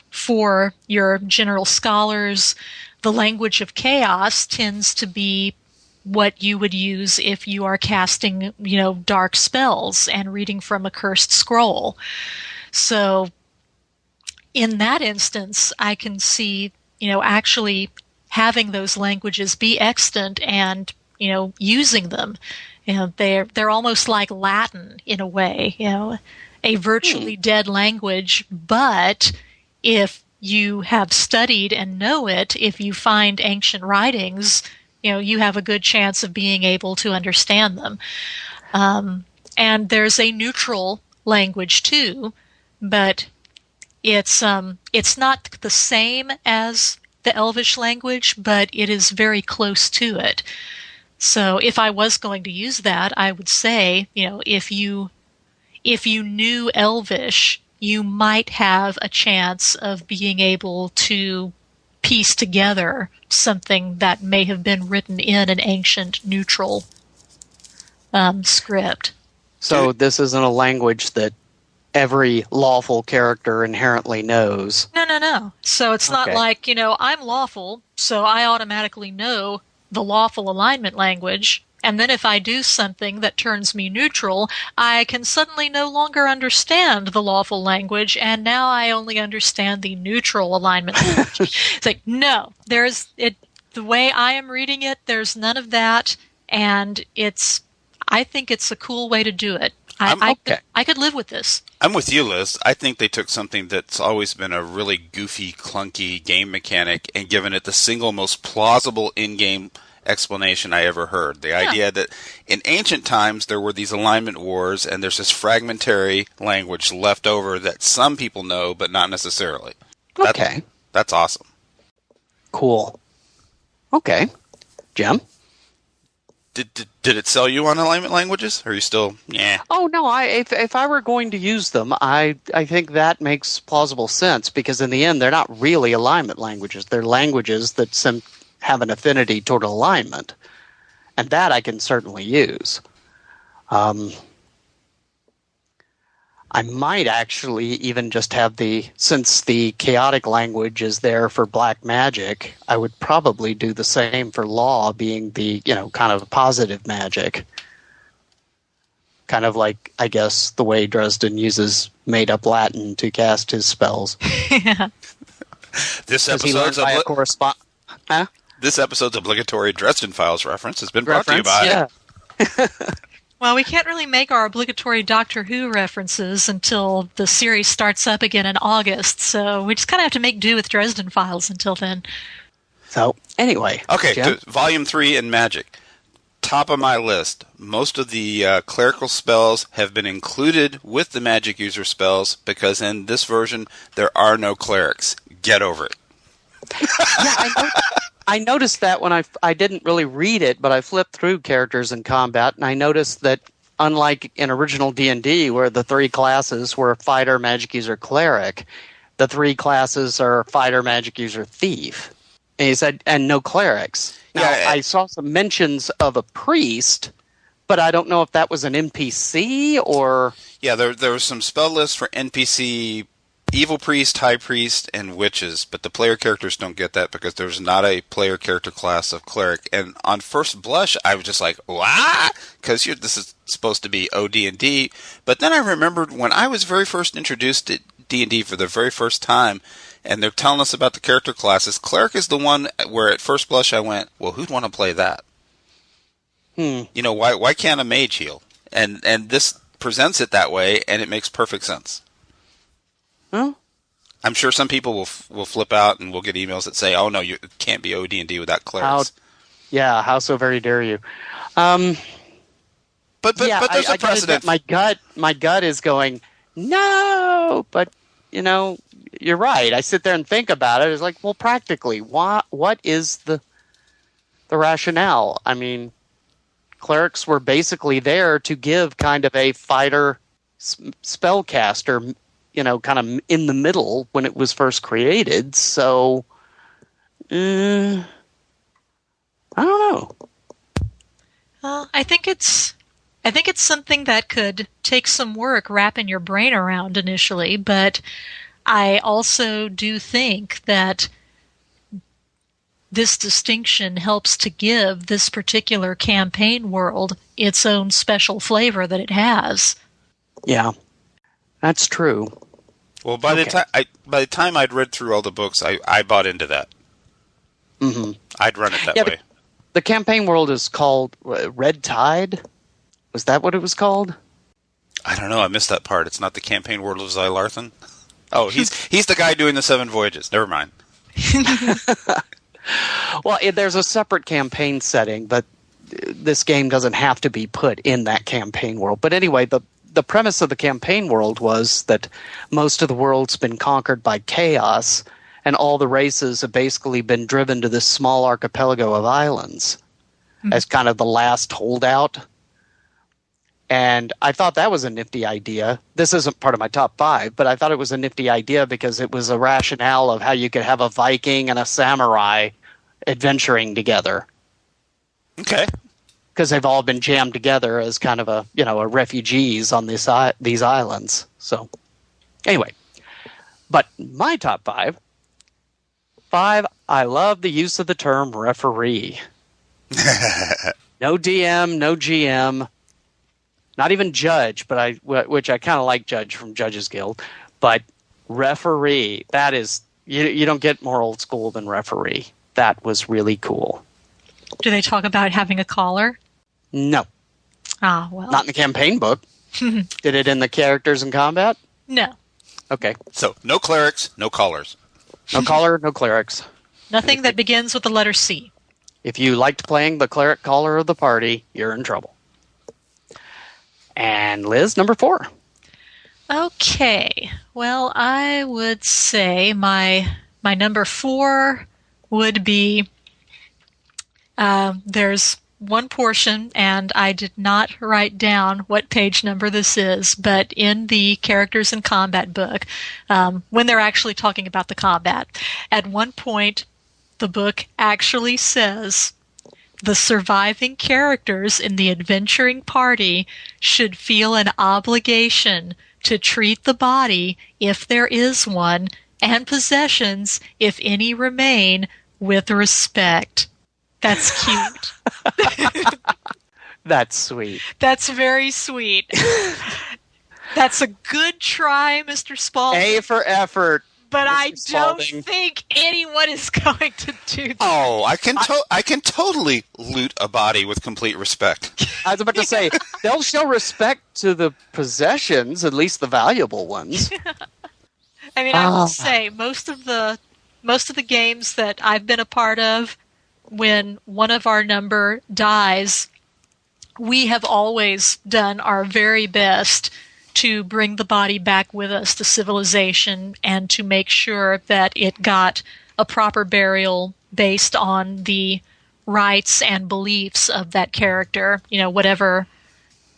for your general scholars, the language of chaos tends to be what you would use if you are casting, dark spells and reading from a cursed scroll. So in that instance, I can see, actually having those languages be extant and, using them. They're almost like Latin in a way, a virtually dead language, but if you have studied and know it, if you find ancient writings, you have a good chance of being able to understand them. And there's a neutral language too, but it's not the same as the Elvish language, but it is very close to it. So if I was going to use that, I would say, if you knew Elvish, you might have a chance of being able to piece together something that may have been written in an ancient neutral script. So this isn't a language that every lawful character inherently knows. No. So it's not Okay. like, I'm lawful, so I automatically know the lawful alignment language. And then if I do something that turns me neutral, I can suddenly no longer understand the lawful language, and now I only understand the neutral alignment language. It's like, no, the way I am reading it, there's none of that, and I think it's a cool way to do it. I could live with this. I'm with you, Liz. I think they took something that's always been a really goofy, clunky game mechanic and given it the single most plausible in-game explanation I ever heard. The idea that in ancient times there were these alignment wars and there's this fragmentary language left over that some people know but not necessarily. Okay. That's awesome. Cool. Okay. Jim? Did it sell you on alignment languages? Or are you still, Oh, no, if I were going to use them, I think that makes plausible sense, because in the end, they're not really alignment languages. They're languages that have an affinity toward alignment. And that I can certainly use. I might actually even just have since the chaotic language is there for black magic, I would probably do the same for law, being the, kind of positive magic. Kind of like, I guess, the way Dresden uses made-up Latin to cast his spells. This episode's obligatory Dresden Files reference has been brought to you by... Yeah. Well, we can't really make our obligatory Doctor Who references until the series starts up again in August, so we just kind of have to make do with Dresden Files until then. So, anyway. Okay, Jim? Volume 3 in Magic. Top of my list. Most of the clerical spells have been included with the magic user spells because in this version there are no clerics. Get over it. Yeah, I noticed that when I didn't really read it, but I flipped through characters in combat, and I noticed that unlike in original D&D, where the 3 classes were fighter, magic user, cleric, the 3 classes are fighter, magic user, thief. And he said, and no clerics. Now, I saw some mentions of a priest, but I don't know if that was an NPC or... Yeah, there was some spell lists for NPC... Evil Priest, High Priest, and Witches, but the player characters don't get that because there's not a player character class of Cleric. And on first blush, I was just like, what? Because this is supposed to be OD&D. But then I remembered when I was very first introduced to D&D for the very first time, and they're telling us about the character classes, Cleric is the one where at first blush I went, well, who'd want to play that? Why can't a mage heal? And this presents it that way, and it makes perfect sense. Well, I'm sure some people will flip out and we'll get emails that say, "Oh no, it can't be OD&D without clerics." How so very dare you? But there's a precedent. My gut is going no, but you're right. I sit there and think about it. It's like, well, practically, what is the rationale? I mean, clerics were basically there to give kind of a fighter spellcaster. Kind of in the middle when it was first created. So, I don't know. Well, I think it's something that could take some work wrapping your brain around initially, but I also do think that this distinction helps to give this particular campaign world its own special flavor that it has. Yeah. That's true. Well, by the time I'd read through all the books, I bought into that. Mm-hmm. I'd run it that way. The campaign world is called Red Tide. Was that what it was called? I don't know. I missed that part. It's not the campaign world of Zylarthen. Oh, he's the guy doing the 7 Voyages. Never mind. Well, there's a separate campaign setting, but this game doesn't have to be put in that campaign world. But anyway, the premise of the campaign world was that most of the world's been conquered by chaos, and all the races have basically been driven to this small archipelago of islands as kind of the last holdout. And I thought that was a nifty idea. This isn't part of my top 5, but I thought it was a nifty idea because it was a rationale of how you could have a Viking and a samurai adventuring together. Okay. Because they've all been jammed together as kind of a refugees on these islands. So Anyway, but my top 5. 5, I love the use of the term referee. No DM, no GM, not even judge, but which I kind of like judge from Judges Guild, but referee, that is, you don't get more old school than referee. That was really cool. Do they talk about having a collar? No. Ah, well. Not in the campaign book. Did it in the characters in combat? No. Okay. So, no clerics, no collars. No collar, no clerics. Nothing that begins with the letter C. If you liked playing the cleric collar of the party, you're in trouble. And Liz, number 4. Okay. Well, I would say my number 4 would be there's one portion, and I did not write down what page number this is, but in the Characters in Combat book, when they're actually talking about the combat, at one point, the book actually says the surviving characters in the adventuring party should feel an obligation to treat the body, if there is one, and possessions, if any remain, with respect. That's cute. That's sweet. That's very sweet. That's a good try, Mr. Spaulding. A for effort. But Mr. I don't Spaulding. think anyone is going to do that. Oh, I can totally loot a body with complete respect. I was about to say, they'll show respect to the possessions, at least the valuable ones. I mean, I will say, most of the games that I've been a part of, when one of our number dies, we have always done our very best to bring the body back with us to civilization and to make sure that it got a proper burial based on the rights and beliefs of that character. You know, whatever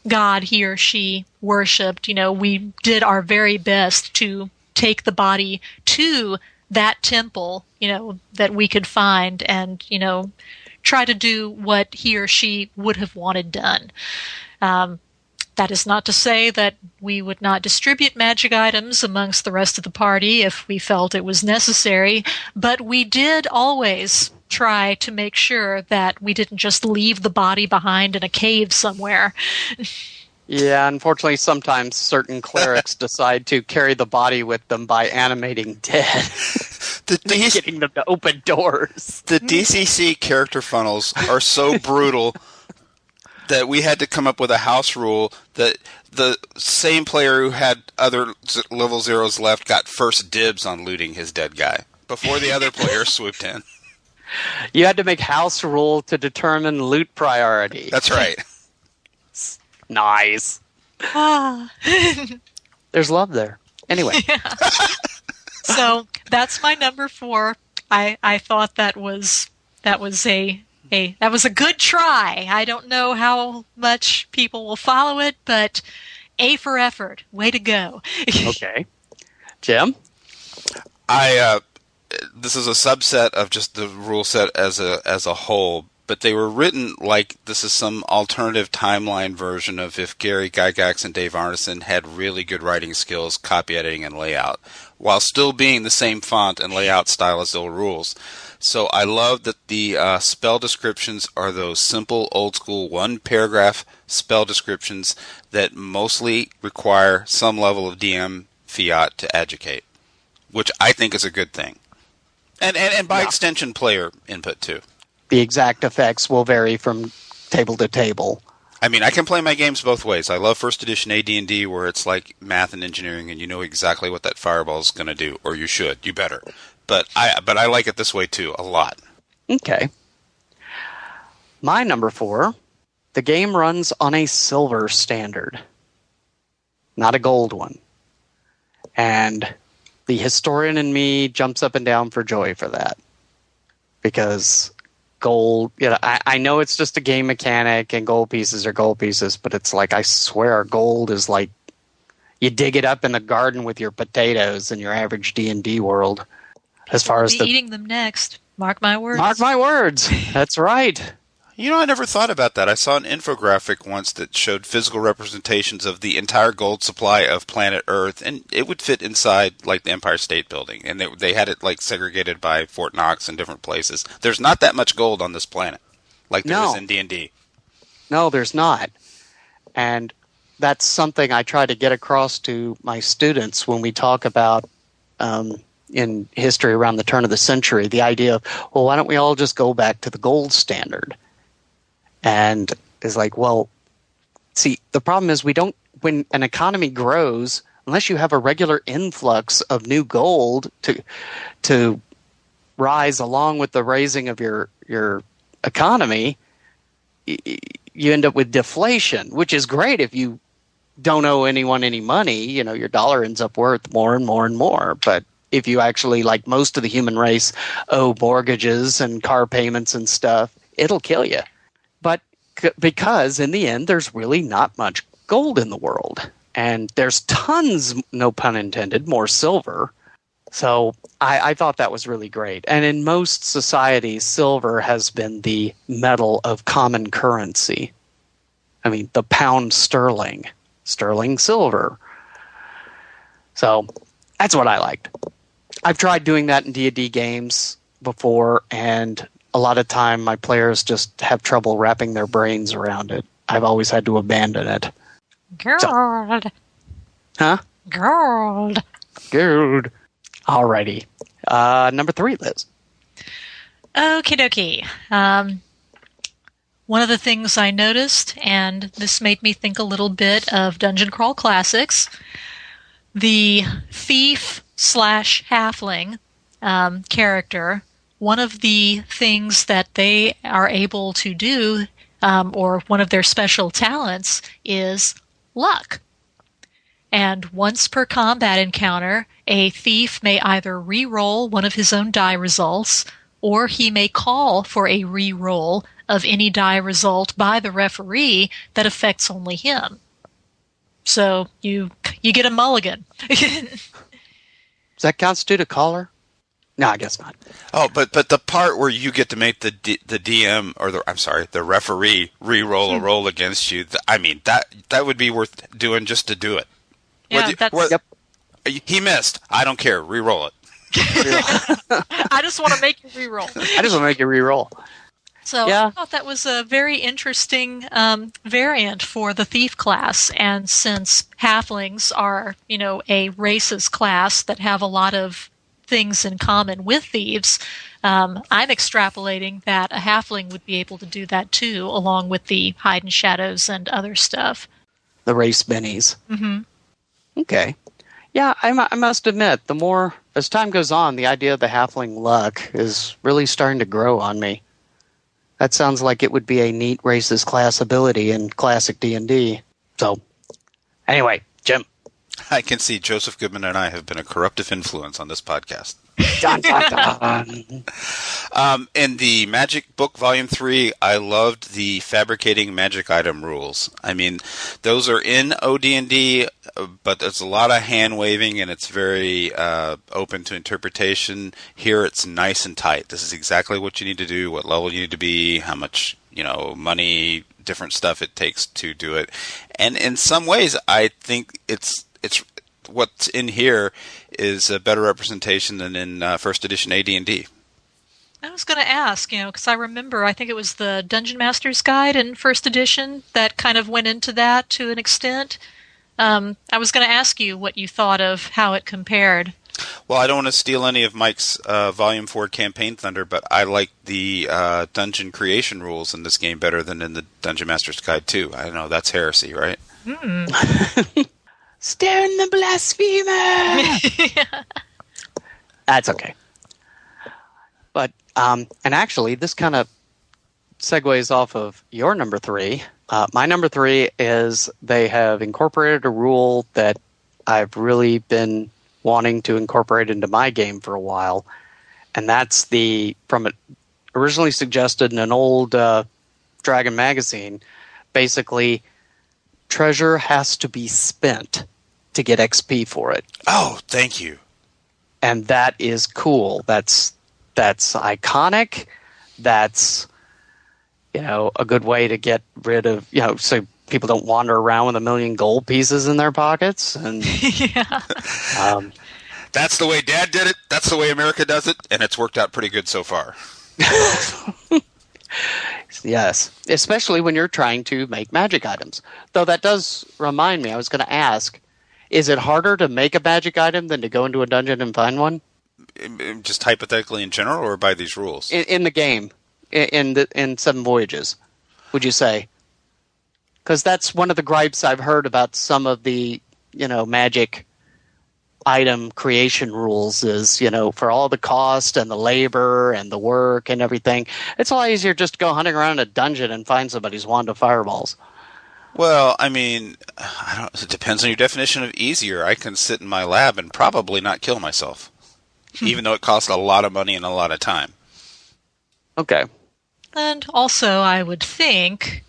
god he or she worshipped, you know, we did our very best to take the body to that temple, you know, that we could find and, you know, try to do what he or she would have wanted done. That is not to say that we would not distribute magic items amongst the rest of the party if we felt it was necessary, but we did always try to make sure that we didn't just leave the body behind in a cave somewhere. Yeah, unfortunately, sometimes certain clerics decide to carry the body with them by animating dead. Getting them to open doors. The DCC character funnels are so brutal that we had to come up with a house rule that the same player who had other level zeros left got first dibs on looting his dead guy before the other player swooped in. You had to make house rule to determine loot priority. That's right. Nice. There's love there. Anyway. Yeah. So that's my number 4. I thought that was a good try. I don't know how much people will follow it, but A for effort. Way to go. Okay. Jim? This is a subset of just the rule set as a whole, but they were written like this is some alternative timeline version of if Gary Gygax and Dave Arneson had really good writing skills, copy editing, and layout, while still being the same font and layout style as the old rules. So I love that the spell descriptions are those simple, old-school, one-paragraph spell descriptions that mostly require some level of DM fiat to educate, which I think is a good thing. And by extension, player input, too. The exact effects will vary from table to table. I mean, I can play my games both ways. I love first edition AD&D where it's like math and engineering and you know exactly what that fireball is going to do, or you should. You better. But I like it this way, too, a lot. Okay. My number 4, the game runs on a silver standard, not a gold one. And the historian in me jumps up and down for joy for that. Because gold, you know, I know it's just a game mechanic and gold pieces are gold pieces, but it's like, I swear, gold is like, you dig it up in the garden with your potatoes in your average D&D world. As far as eating them next. Mark my words. Mark my words. That's right. You know, I never thought about that. I saw an infographic once that showed physical representations of the entire gold supply of planet Earth, and it would fit inside, like, the Empire State Building. And they had it, like, segregated by Fort Knox and different places. There's not that much gold on this planet, like there is in D&D. No, there's not. And that's something I try to get across to my students when we talk about in history around the turn of the century, the idea of, well, why don't we all just go back to the gold standard? And it's like, well, see, the problem is when an economy grows, unless you have a regular influx of new gold to rise along with the raising of your economy, you end up with deflation, which is great if you don't owe anyone any money. You know, your dollar ends up worth more and more and more. But if you actually, like most of the human race, owe mortgages and car payments and stuff, it'll kill you. But because in the end, there's really not much gold in the world. And there's tons, no pun intended, more silver. So I thought that was really great. And in most societies, silver has been the metal of common currency. I mean, the pound sterling silver. So that's what I liked. I've tried doing that in D&D games before, and a lot of time my players just have trouble wrapping their brains around it. I've always had to abandon it. Gold. Huh? Gold. Good. Alrighty. Number 3, Liz. Okie dokie. One of the things I noticed, and this made me think a little bit of Dungeon Crawl Classics, the thief/halfling character, one of the things that they are able to do, or one of their special talents, is luck. And once per combat encounter, a thief may either re-roll one of his own die results, or he may call for a re-roll of any die result by the referee that affects only him. So you get a mulligan. Does that constitute a caller? No, I guess not. Oh, but the part where you get to make the DM or the referee re-roll a roll against you, that would be worth doing just to do it. Yeah, Yep. He missed. I don't care. Re-roll it. I just want to make you re-roll. So Yeah. I thought that was a very interesting variant for the thief class. And since halflings are, a racist class that have a lot of things in common with thieves, I'm extrapolating that a halfling would be able to do that too, along with the hide and shadows and other stuff. The race bennies. Mm-hmm. Okay. Yeah, I must admit, the more, as time goes on, the idea of the halfling luck is really starting to grow on me. That sounds like it would be a neat racist class ability in classic D&D. So, anyway, Jim. I can see Joseph Goodman and I have been a corruptive influence on this podcast. Dun, dun, dun. In the Magic Book Volume 3, I loved the fabricating magic item rules. I mean, those are in OD&D, but there's a lot of hand-waving, and it's very open to interpretation. Here, it's nice and tight. This is exactly what you need to do, what level you need to be, how much, money, different stuff it takes to do it. And in some ways, I think it's what's in here is a better representation than in first edition AD&D. I was going to ask, because I remember, I think it was the Dungeon Master's Guide in first edition that kind of went into that to an extent. I was going to ask you what you thought of how it compared. Well, I don't want to steal any of Mike's Volume 4 campaign thunder, but I like the dungeon creation rules in this game better than in the Dungeon Master's Guide 2. I know that's heresy, right? Stone the blasphemer! That's okay. But, and actually, this kind of segues off of your number 3. My number 3 is they have incorporated a rule that I've really been wanting to incorporate into my game for a while, and that's originally suggested in an old Dragon magazine. Basically, treasure has to be spent to get XP for it. Oh, thank you. And that is cool. That's iconic. a good way to get rid of, so people don't wander around with 1 million gold pieces in their pockets. And Yeah. That's the way Dad did it. That's the way America does it, and it's worked out pretty good so far. Yes, especially when you're trying to make magic items. Though that does remind me, I was going to ask, is it harder to make a magic item than to go into a dungeon and find one? Just hypothetically in general, or by these rules? In the game, in Seven Voyages, would you say? Because that's one of the gripes I've heard about some of the, magic item creation rules is, for all the cost and the labor and the work and everything, it's a lot easier just to go hunting around a dungeon and find somebody's wand of fireballs. Well, I mean, it depends on your definition of easier. I can sit in my lab and probably not kill myself, even though it costs a lot of money and a lot of time. Okay. And also, I would think,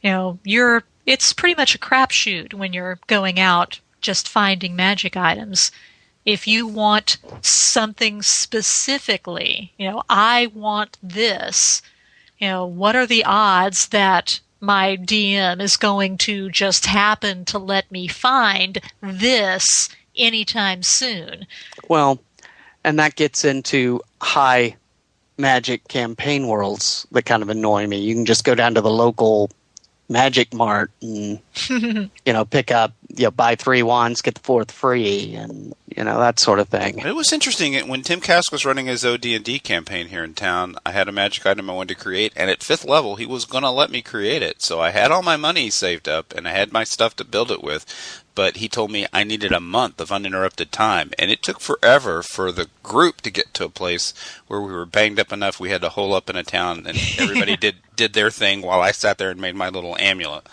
it's pretty much a crapshoot when you're going out just finding magic items. If you want something specifically, I want this, what are the odds that my DM is going to just happen to let me find this anytime soon? Well, and that gets into high magic campaign worlds that kind of annoy me. You can just go down to the local Magic Mart and pick up, buy 3 wands, get the 4th free, and that sort of thing. It was interesting when Tim Kask was running his OD&D campaign here in town. I had a magic item I wanted to create, and at 5th level he was going to let me create it. So I had all my money saved up and I had my stuff to build it with. But he told me I needed a month of uninterrupted time, and it took forever for the group to get to a place where we were banged up enough we had to hole up in a town, and everybody did their thing while I sat there and made my little amulet.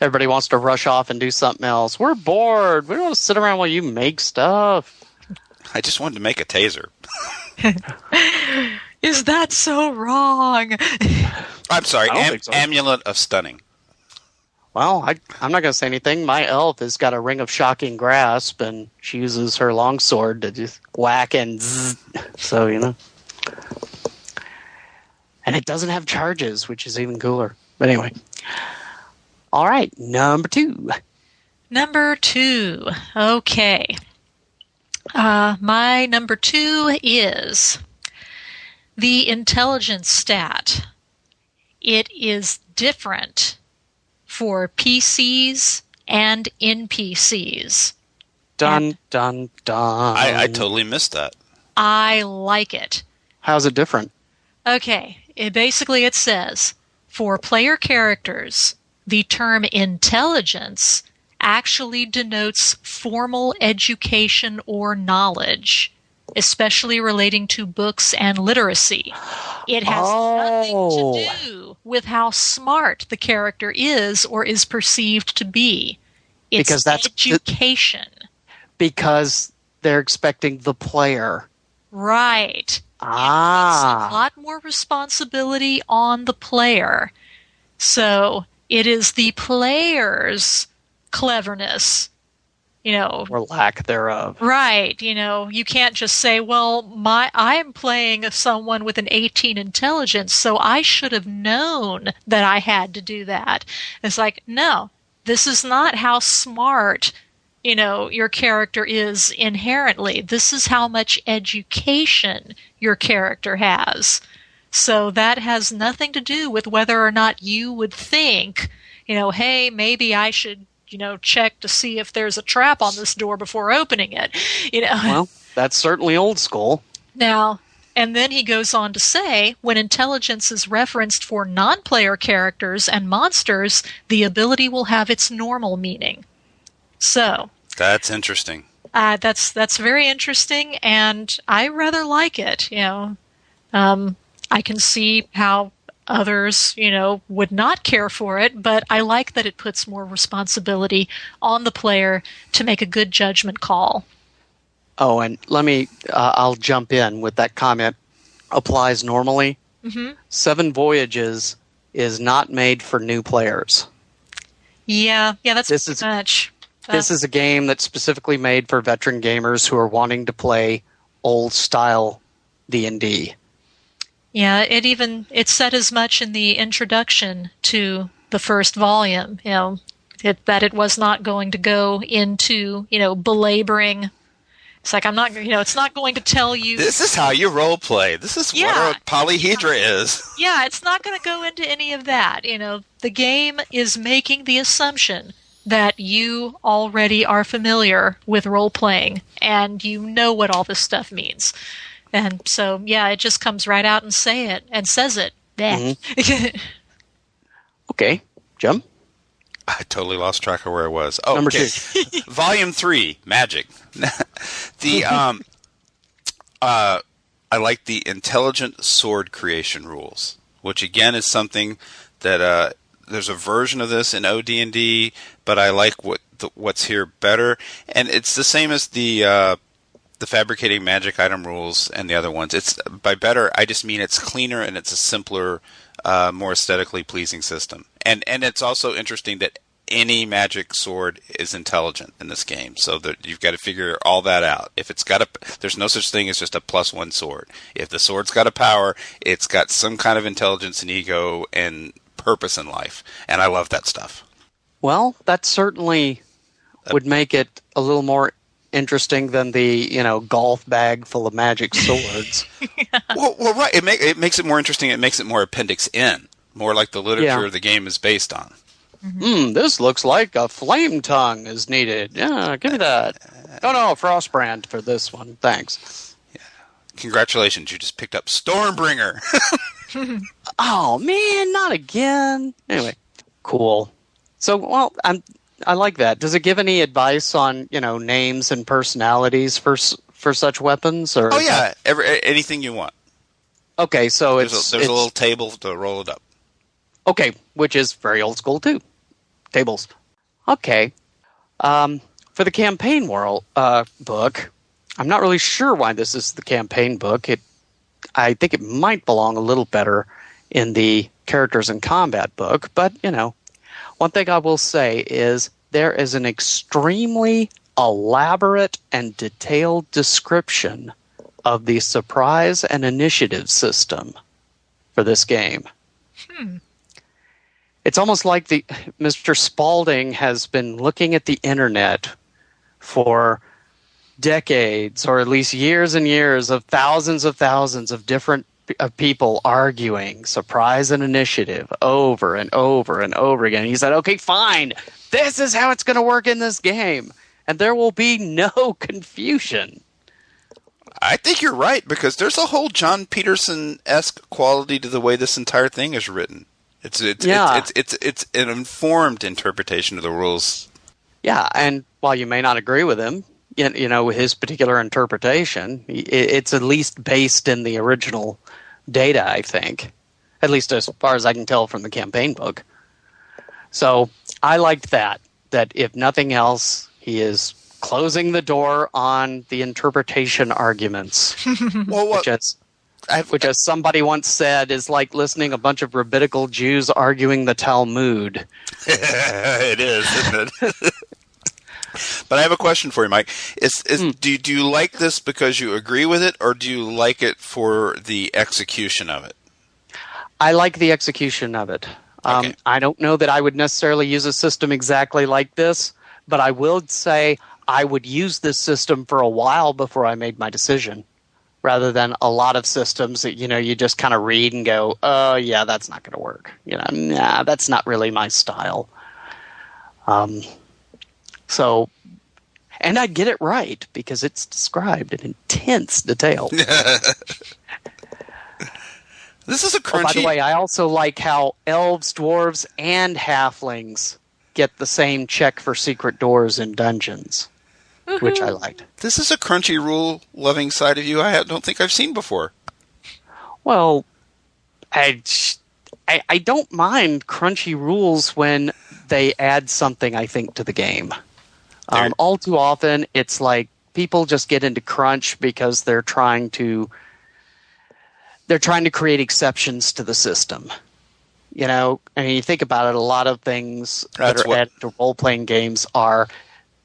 Everybody wants to rush off and do something else. We're bored. We don't want to sit around while you make stuff. I just wanted to make a taser. Is that so wrong? I'm sorry, I don't think so. Amulet of Stunning. Well, I'm not going to say anything. My elf has got a ring of shocking grasp, and she uses her longsword to just whack and zzz. So, And it doesn't have charges, which is even cooler. But anyway. All right, number 2. Number 2. Okay. My number 2 is the intelligence stat. It is different for PCs and NPCs. Dun, dun, dun. I totally missed that. I like it. How's it different? Okay. It says, for player characters, the term intelligence actually denotes formal education or knowledge, especially relating to books and literacy. It has nothing to do with how smart the character is or is perceived to be. It's because that's education. Because they're expecting the player. Right. Ah. It's a lot more responsibility on the player. So it is the player's cleverness, or lack thereof. Right. You can't just say, well, I'm playing someone with an 18 intelligence, so I should have known that I had to do that. It's like, no, this is not how smart, your character is inherently. This is how much education your character has. So that has nothing to do with whether or not you would think, hey, maybe I should, check to see if there's a trap on this door before opening it. Well, that's certainly old school. Now, and then he goes on to say, when intelligence is referenced for non-player characters and monsters, the ability will have its normal meaning. So that's interesting. That's very interesting, and I rather like it. I can see how others, would not care for it, but I like that it puts more responsibility on the player to make a good judgment call. Oh, and let me, I'll jump in with that comment. Applies normally. Mm-hmm. Seven Voyages is not made for new players. Yeah, that's pretty much. This is a game that's specifically made for veteran gamers who are wanting to play old-style D&D. Yeah, it said as much in the introduction to the first volume, that it was not going to go into, belaboring. It's like, I'm not, it's not going to tell you. This is how you role play. This is what a polyhedra is. Yeah, it's not going to go into any of that. The game is making the assumption that you already are familiar with role playing and you know what all this stuff means. And so, yeah, it just comes right out and says it. Mm-hmm. Okay, Jim? I totally lost track of where I was. Oh, Number 2. Volume 3, Magic. I like the intelligent sword creation rules, which again is something that there's a version of this in OD&D, but I like what's here better. And it's the same as the fabricating magic item rules and the other ones. It's by better, I just mean it's cleaner and it's a simpler, more aesthetically pleasing system. And it's also interesting that any magic sword is intelligent in this game, so that you've got to figure all that out. If it's got there's no such thing as just a +1 sword. If the sword's got a power, it's got some kind of intelligence and ego and purpose in life, and I love that stuff. Well, that certainly would make it a little more interesting than the golf bag full of magic swords. well, right. It makes it more interesting. It makes it more Appendix N, more like the literature the game is based on. This looks like a flame tongue is needed. Yeah, give me that. No, Frostbrand for this one. Thanks. Yeah. Congratulations, you just picked up Stormbringer. Oh man, not again. Anyway, cool. So, well, I like that. Does it give any advice on names and personalities for such weapons? Or oh yeah, anything you want. Okay, so there's a little table to roll it up. Okay, which is very old school too. Tables. Okay. For the campaign book, I'm not really sure why this is the campaign book. I think it might belong a little better in the characters and combat book, but one thing I will say is there is an extremely elaborate and detailed description of the surprise and initiative system for this game. It's almost like Mr. Spaulding has been looking at the internet for decades, or at least years and years, of thousands of different people arguing surprise and initiative over and over and over again. And he said, okay, fine, this is how it's going to work in this game, and there will be no confusion. I think you're right, because there's a whole John Peterson-esque quality to the way this entire thing is written. It's an informed interpretation of the rules. Yeah, and while you may not agree with him, with his particular interpretation, it's at least based in the original data, I think. At least as far as I can tell from the campaign book. So I liked that if nothing else, he is closing the door on the interpretation arguments. Which, as somebody once said, is like listening to a bunch of rabbinical Jews arguing the Talmud. It is, isn't it? But I have a question for you, Mike. Do you like this because you agree with it, or do you like it for the execution of it? I like the execution of it. Okay. I don't know that I would necessarily use a system exactly like this, but I will say I would use this system for a while before I made my decision, rather than a lot of systems that, you just kind of read and go, oh, yeah, that's not going to work. Nah, that's not really my style. So, and I get it right, because it's described in intense detail. This is a crunchy... Oh, by the way, I also like how elves, dwarves, and halflings get the same check for secret doors in dungeons, which I liked. This is a crunchy rule-loving side of you I don't think I've seen before. Well, I don't mind crunchy rules when they add something, I think, to the game. All too often, it's like people just get into crunch because they're trying to create exceptions to the system. I mean, you think about it, a lot of things that are added to role-playing games are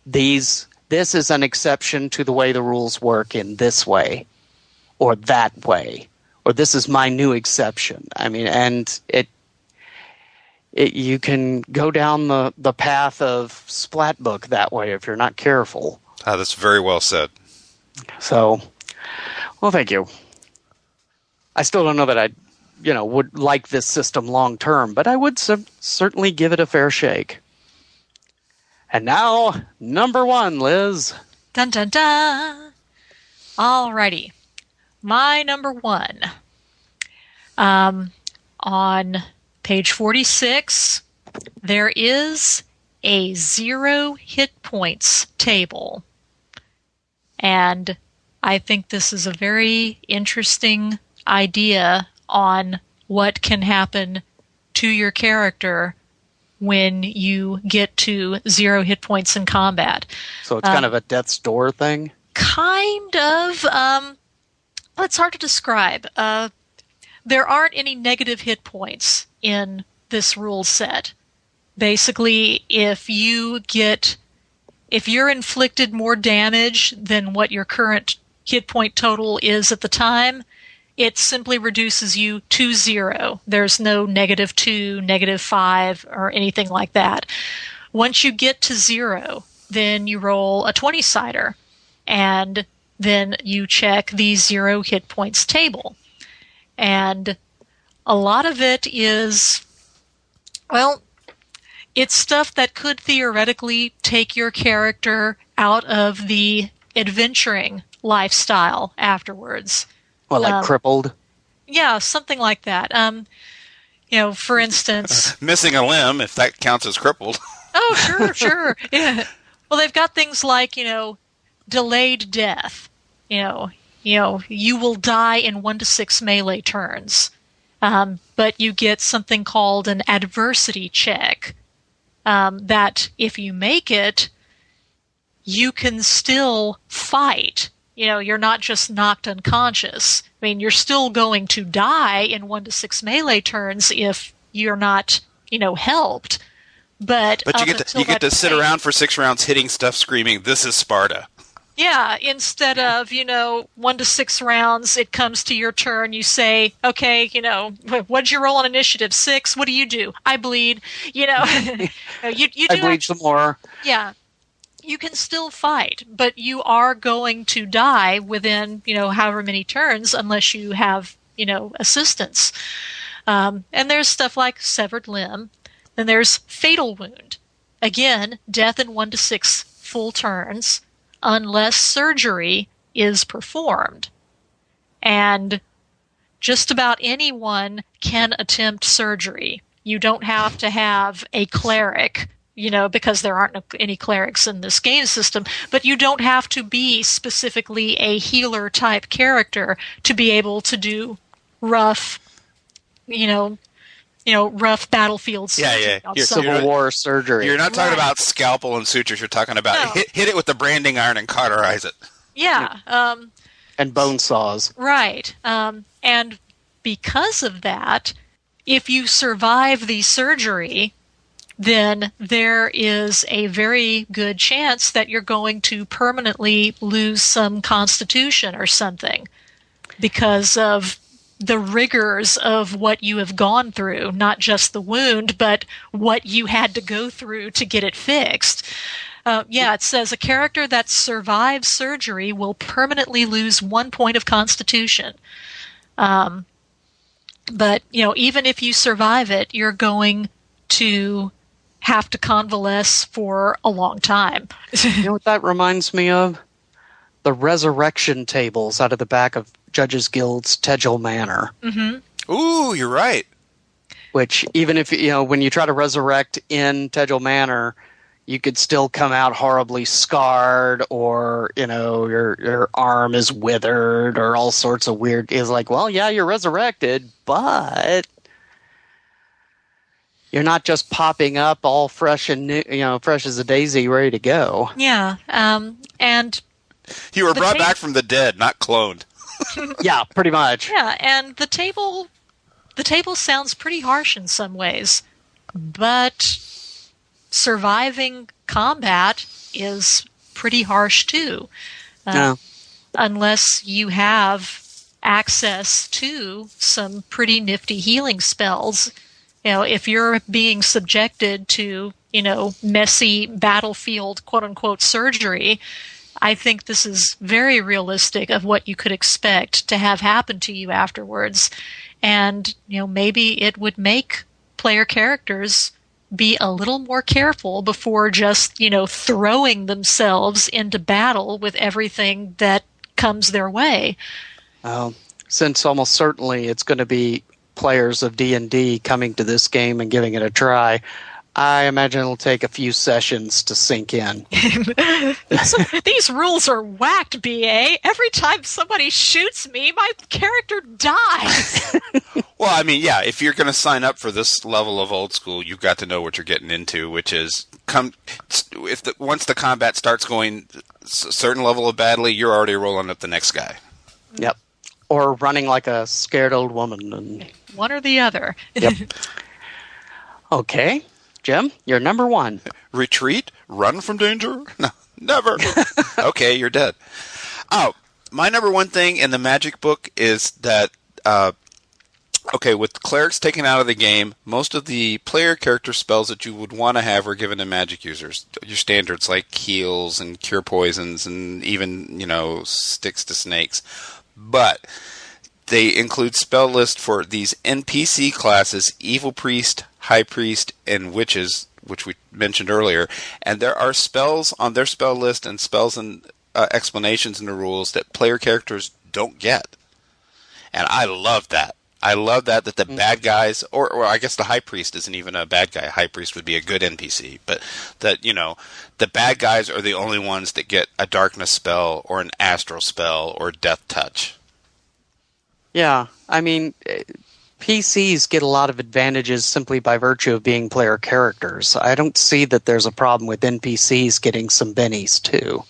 this is an exception to the way the rules work in this way, or that way, or this is my new exception. I mean, and it you can go down the path of Splatbook that way if you're not careful. That's very well said. So, well, thank you. I still don't know that I, would like this system long term, but I would certainly give it a fair shake. And now, number 1, Liz. Dun dun dun. Alrighty. My number 1. On page 46, there is a 0 hit points table. And I think this is a very interesting idea on what can happen to your character when you get to 0 hit points in combat. So it's kind of a death's door thing? Kind of. It's hard to describe. There aren't any negative hit points in this rule set. Basically, if you're inflicted more damage than what your current hit point total is at the time, it simply reduces you to 0. There's no -2, -5, or anything like that. Once you get to 0, then you roll a 20-sider, and then you check the 0 hit points table. And a lot of it is, well, it's stuff that could theoretically take your character out of the adventuring lifestyle afterwards. Well, like crippled? Yeah, something like that. For instance... missing a limb, if that counts as crippled. Oh, sure. Yeah. Well, they've got things like, delayed death. You will die in 1 to 6 melee turns. But you get something called an adversity check. That if you make it, you can still fight. You're not just knocked unconscious. I mean, you're still going to die in 1 to 6 melee turns if you're not, helped. But you get to sit around for 6 rounds hitting stuff screaming, "This is Sparta." Yeah, instead of, 1 to 6 rounds, it comes to your turn, you say, okay, what'd you roll on initiative? 6? What do? I bleed, you do I bleed some more. Yeah. You can still fight, but you are going to die within, however many turns unless you have, assistance. And there's stuff like severed limb. Then there's fatal wound. Again, death in 1 to 6 full turns unless surgery is performed. And just about anyone can attempt surgery. You don't have to have a cleric, because there aren't any clerics in this game system, but you don't have to be specifically a healer type character to be able to do rough, rough battlefield surgery. Yeah. Civil War surgery. You're not talking about scalpel and sutures. You're talking about hit it with the branding iron and cauterize it. Yeah. And bone saws. Right. And because of that, if you survive the surgery, then there is a very good chance that you're going to permanently lose some constitution or something because of the rigors of what you have gone through, not just the wound, but what you had to go through to get it fixed. It says a character that survives surgery will permanently lose 1 point of constitution. But, even if you survive it, you're going to have to convalesce for a long time. You know what that reminds me of? The resurrection tables out of the back of Judges Guild's Tegel Manor. Mm-hmm. Ooh, you're right. Which, even if, when you try to resurrect in Tegel Manor, you could still come out horribly scarred, or, your arm is withered, or all sorts of weird... It's like, well, yeah, you're resurrected, but... You're not just popping up all fresh and new, fresh as a daisy, ready to go. Yeah, and... You were brought back from the dead, not cloned. Yeah, pretty much. Yeah, and the table sounds pretty harsh in some ways, but surviving combat is pretty harsh too. No. Unless you have access to some pretty nifty healing spells. If you're being subjected to, messy battlefield, quote-unquote, surgery, I think this is very realistic of what you could expect to have happen to you afterwards. And, maybe it would make player characters be a little more careful before just, throwing themselves into battle with everything that comes their way. Since almost certainly it's going to be players of D&D coming to this game and giving it a try, I imagine it'll take a few sessions to sink in. These rules are whacked, BA. Every time somebody shoots me, my character dies. Well, I mean, yeah, if you're going to sign up for this level of old school, you've got to know what you're getting into, which is once the combat starts going a certain level of badly, you're already rolling up the next guy. Yep. Or running like a scared old woman. One or the other. Yep. Okay. Jim, you're number 1. Retreat? Run from danger? No, never. Okay, you're dead. Oh, my number 1 thing in the Magic book is that, with clerics taken out of the game, most of the player character spells that you would want to have are given to Magic users. Your standards like heals and cure poisons and even, sticks to snakes. But they include spell list for these NPC classes, Evil Priest, High Priest, and Witches, which we mentioned earlier. And there are spells on their spell list and spells and explanations in the rules that player characters don't get. And I love that. I love that the bad guys, or I guess the High Priest isn't even a bad guy. High Priest would be a good NPC. But that, the bad guys are the only ones that get a darkness spell or an astral spell or death touch. Yeah, I mean, PCs get a lot of advantages simply by virtue of being player characters. I don't see that there's a problem with NPCs getting some bennies, too.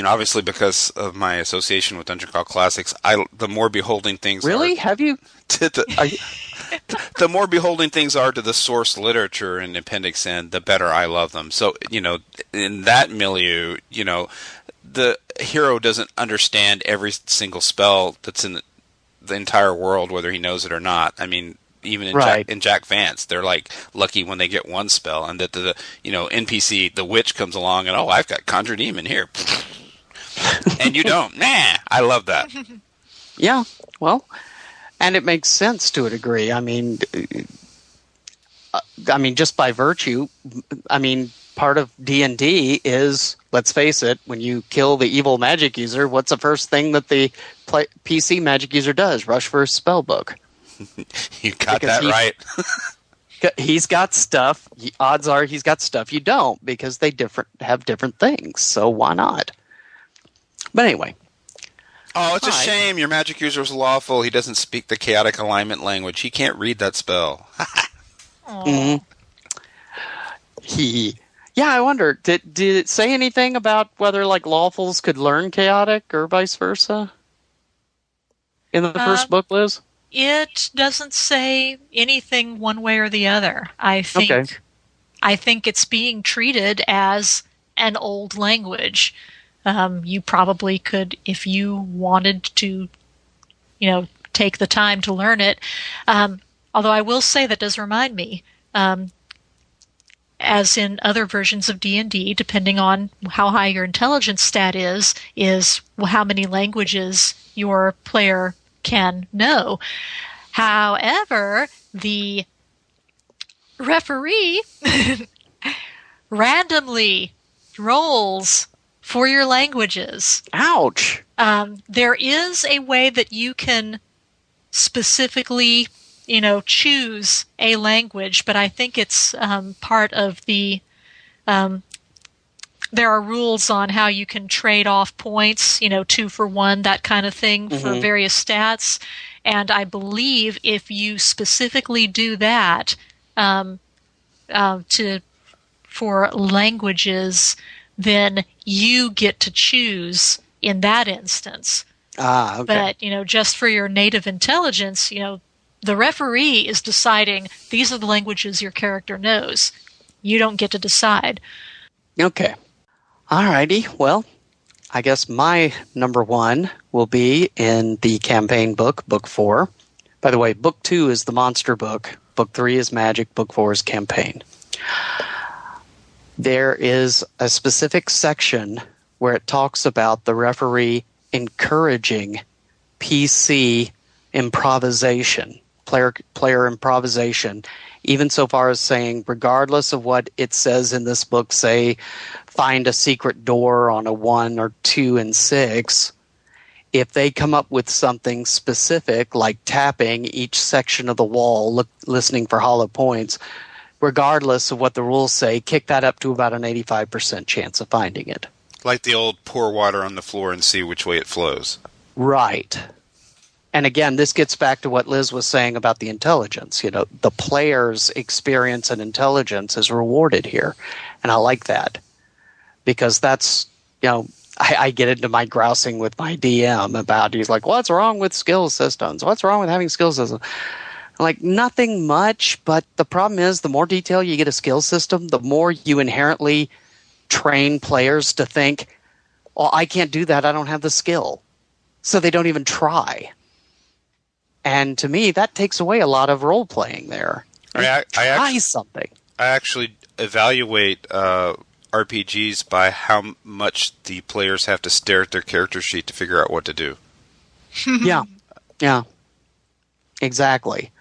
Obviously because of my association with Dungeon Crawl Classics, the more beholding things Really? Have you? The more beholding things are to the source literature in Appendix N, the better I love them. So, in that milieu, the hero doesn't understand every single spell that's in the entire world, whether he knows it or not. I mean, even in Jack Vance, they're like lucky when they get one spell, and that the NPC, the witch, comes along and I've got Conjure Demon here, and you don't. Nah, I love that. Yeah, well, and it makes sense to a degree. I mean, just by virtue, part of D&D is, let's face it, when you kill the evil magic user, what's the first thing that the PC magic user does? Rush for a spell book. You got that right. He's got stuff. Odds are he's got stuff you don't, because they have different things. So why not? But anyway. Oh, it's a shame. Your magic user is lawful. He doesn't speak the chaotic alignment language. He can't read that spell. Mm-hmm. Yeah, I wonder, did it say anything about whether lawfuls could learn chaotic or vice versa in the first book, Liz? It doesn't say anything one way or the other. I think it's being treated as an old language. You probably could, if you wanted to, take the time to learn it. Although I will say, that does remind me, as in other versions of D&D, depending on how high your intelligence stat is how many languages your player can know. However, the referee randomly rolls for your languages. Ouch! There is a way that you can specifically choose a language, but I think it's part of the there are rules on how you can trade off points, 2 for 1, that kind of thing, for various stats. And I believe if you specifically do that for languages, then you get to choose in that instance. Ah, okay. But, just for your native intelligence, the referee is deciding these are the languages your character knows. You don't get to decide. Okay. Alrighty. Well, I guess my number one will be in the campaign book, Book 4. By the way, Book 2 is the monster book. Book 3 is magic. Book 4 is campaign. There is a specific section where it talks about the referee encouraging PC improvisation, player improvisation, even so far as saying, regardless of what it says in this book, say, find a secret door on a 1 or 2 and 6, if they come up with something specific, like tapping each section of the wall, listening for hollow points, regardless of what the rules say, kick that up to about an 85% chance of finding it. Like the old pour water on the floor and see which way it flows. Right. And again, this gets back to what Liz was saying about the intelligence. You know, the player's experience and intelligence is rewarded here. And I like that. Because that's, you know, I get into my grousing with my DM about, he's like, what's wrong with skill systems? What's wrong with having skill systems? I'm like, nothing much, but the problem is the more detail you get a skill system, the more you inherently train players to think, oh, I can't do that, I don't have the skill. So they don't even try. And to me, that takes away a lot of role-playing there. Try something. I actually evaluate RPGs by how much the players have to stare at their character sheet to figure out what to do. Yeah. Exactly.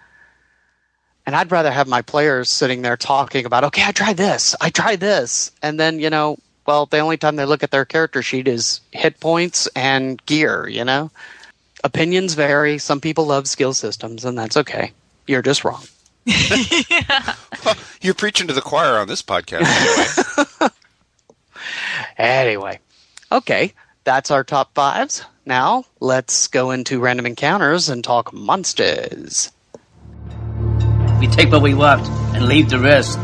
And I'd rather have my players sitting there talking about, okay, I tried this. And then, you know, well, the only time they look at their character sheet is hit points and gear, you know? Opinions vary. Some people love skill systems, and that's okay. You're just wrong. Yeah. Well, you're preaching to the choir on this podcast anyway. Anyway. Okay, that's our top 5s. Now, let's go into random encounters and talk monsters. We take what we want and leave the rest.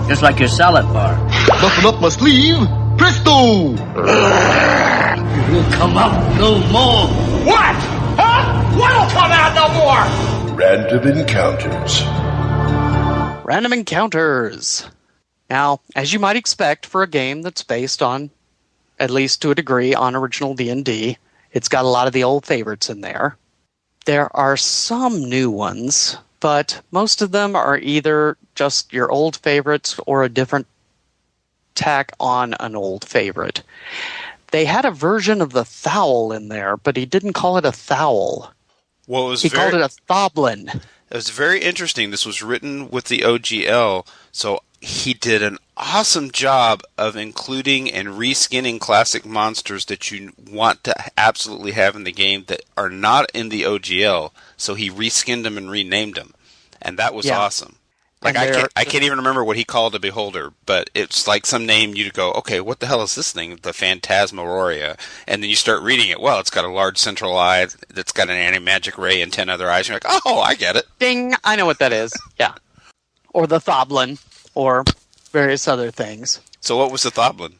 Just like your salad bar. Buckle up my sleeve. Presto! It will come out no more. What? Huh? What'll come out no more? Random encounters. Random encounters. Now, as you might expect for a game that's based on, at least to a degree, on original D&D, it's got a lot of the old favorites in there. There are some new ones, but most of them are either just your old favorites or a different tack on an old favorite. They had a version of the Thowel in there, but he didn't call it a Thowel. Well, he called it a Thoblin. It was very interesting. This was written with the OGL, so he did an awesome job of including and reskinning classic monsters that you want to absolutely have in the game that are not in the OGL. So he reskinned them and renamed them, and that was awesome. Like I can't even remember what he called a beholder, but it's like some name you'd go, okay, what the hell is this thing? The Phantasmagoria. And then you start reading it. Well, it's got a large central eye that's got an anti-magic ray and 10 other eyes. You're like, oh, I get it. Ding! I know what that is. Yeah. Or the Thoblin, or various other things. So what was the Thoblin?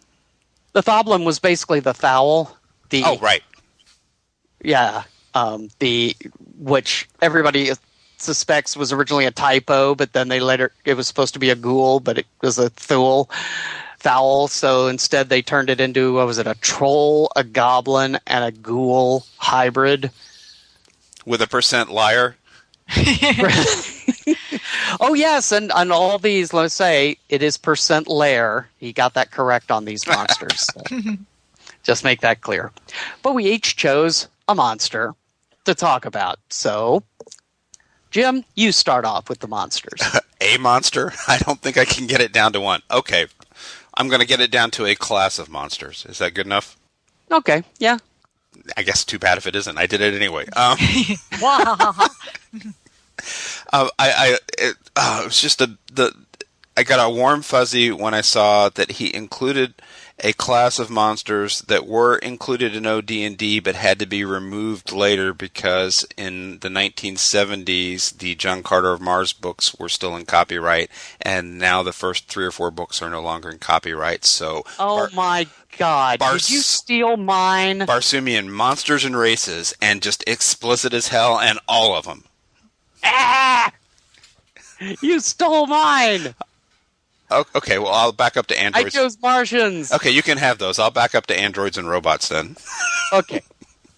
The Thoblin was basically the Thowel. Oh, right. Yeah. Which everybody suspects was originally a typo, but then it was supposed to be a ghoul, but it was a Thowel, so instead they turned it into, a troll, a goblin, and a ghoul hybrid. With a % liar? Oh, yes, and on all these, let's say, it is % lair. He got that correct on these monsters. So. Just make that clear. But we each chose a monster to talk about, so Jim, you start off with the monsters. A monster? I don't think I can get it down to one. Okay, I'm going to get it down to a class of monsters. Is that good enough? Okay, yeah. I guess too bad if it isn't. I did it anyway. Wow. It was just I got a warm fuzzy when I saw that he included a class of monsters that were included in OD&D but had to be removed later because in the 1970s the John Carter of Mars books were still in copyright, and now the first 3 or 4 books are no longer in copyright. So my God, did you steal mine? Barsoomian monsters and races, and just explicit as hell, and all of them. Ah! You stole mine! Oh, okay, well, I'll back up to I androids. chose Martians. Okay, you can have those. I'll back up to androids and robots then. Okay.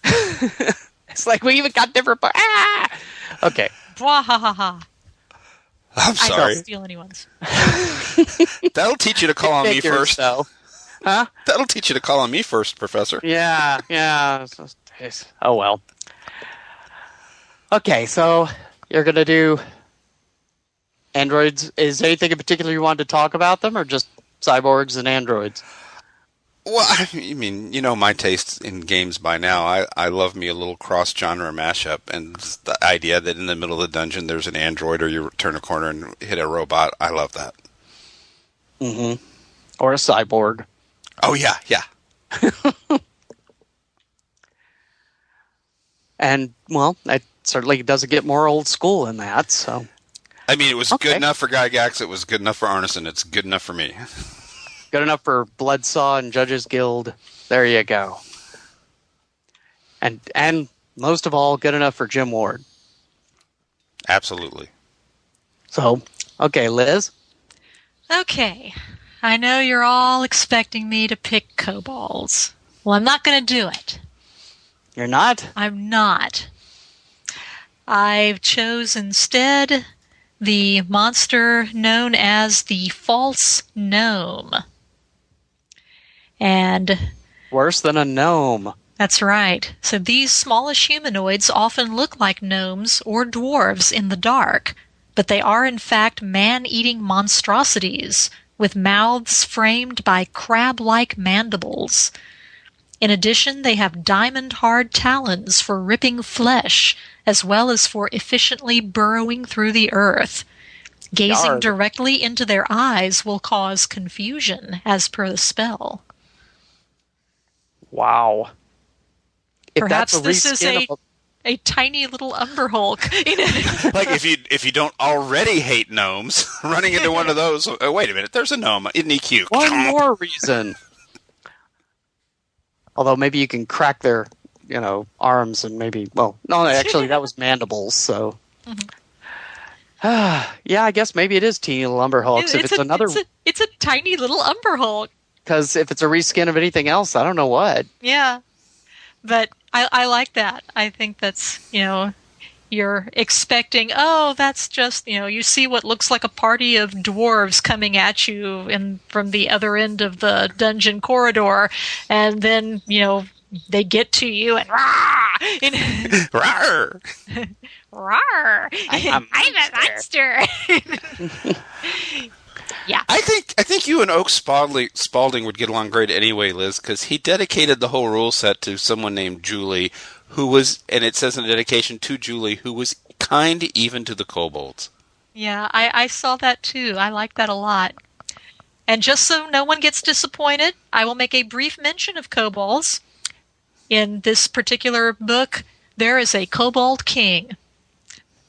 It's like we even got different. Okay. Blah, ha, ha, ha. I'm I sorry. don't steal anyone's. That'll teach you to call on me Figures, first. though. Huh? That'll teach you to call on me first, Professor. Yeah. Oh, well. Okay, so you're going to do androids. Is there anything in particular you wanted to talk about them, or just cyborgs and androids? Well, I mean, you know my tastes in games by now. I love me a little cross-genre mashup, and the idea that in the middle of the dungeon there's an android or you turn a corner and hit a robot, I love that. Mm-hmm. Or a cyborg. Oh, yeah. And, well, it certainly doesn't get more old school in that, so... I mean, it was good enough for Gygax, it was good enough for Arneson, it's good enough for me. Good enough for Bloodsaw and Judges Guild. There you go. And most of all, good enough for Jim Ward. Absolutely. So, okay, Liz? Okay. I know you're all expecting me to pick kobolds. Well, I'm not going to do it. You're not? I'm not. I've chose instead the monster known as the False Gnome. And worse than a gnome. That's right. So these smallish humanoids often look like gnomes or dwarves in the dark, but they are in fact man-eating monstrosities with mouths framed by crab-like mandibles. In addition, they have diamond-hard talons for ripping flesh, as well as for efficiently burrowing through the earth. Gazing directly into their eyes will cause confusion, as per the spell. Wow. If Perhaps that's this is a tiny little Umber Hulk. Like if you don't already hate gnomes, running into one of those. Oh, wait a minute, there's a gnome. Isn't he cute? One more reason. Although maybe you can crack their, arms and maybe. Well, no, actually that was mandibles. So. Yeah, I guess maybe it is teeny little Umber Hulks. It's a tiny little Umber Hulk. Because if it's a reskin of anything else, I don't know what. Yeah, but I like that. I think that's, you're expecting, that's just, you see what looks like a party of dwarves coming at you from the other end of the dungeon corridor, and then, they get to you and Rawr! Rawr! I'm a monster! Yeah, I think you and Oakes Spaulding would get along great anyway, Liz, because he dedicated the whole rule set to someone named Julie, who was, and it says in the dedication to Julie, who was kind even to the kobolds. Yeah, I saw that too. I like that a lot. And just so no one gets disappointed, I will make a brief mention of kobolds. In this particular book, there is a kobold king.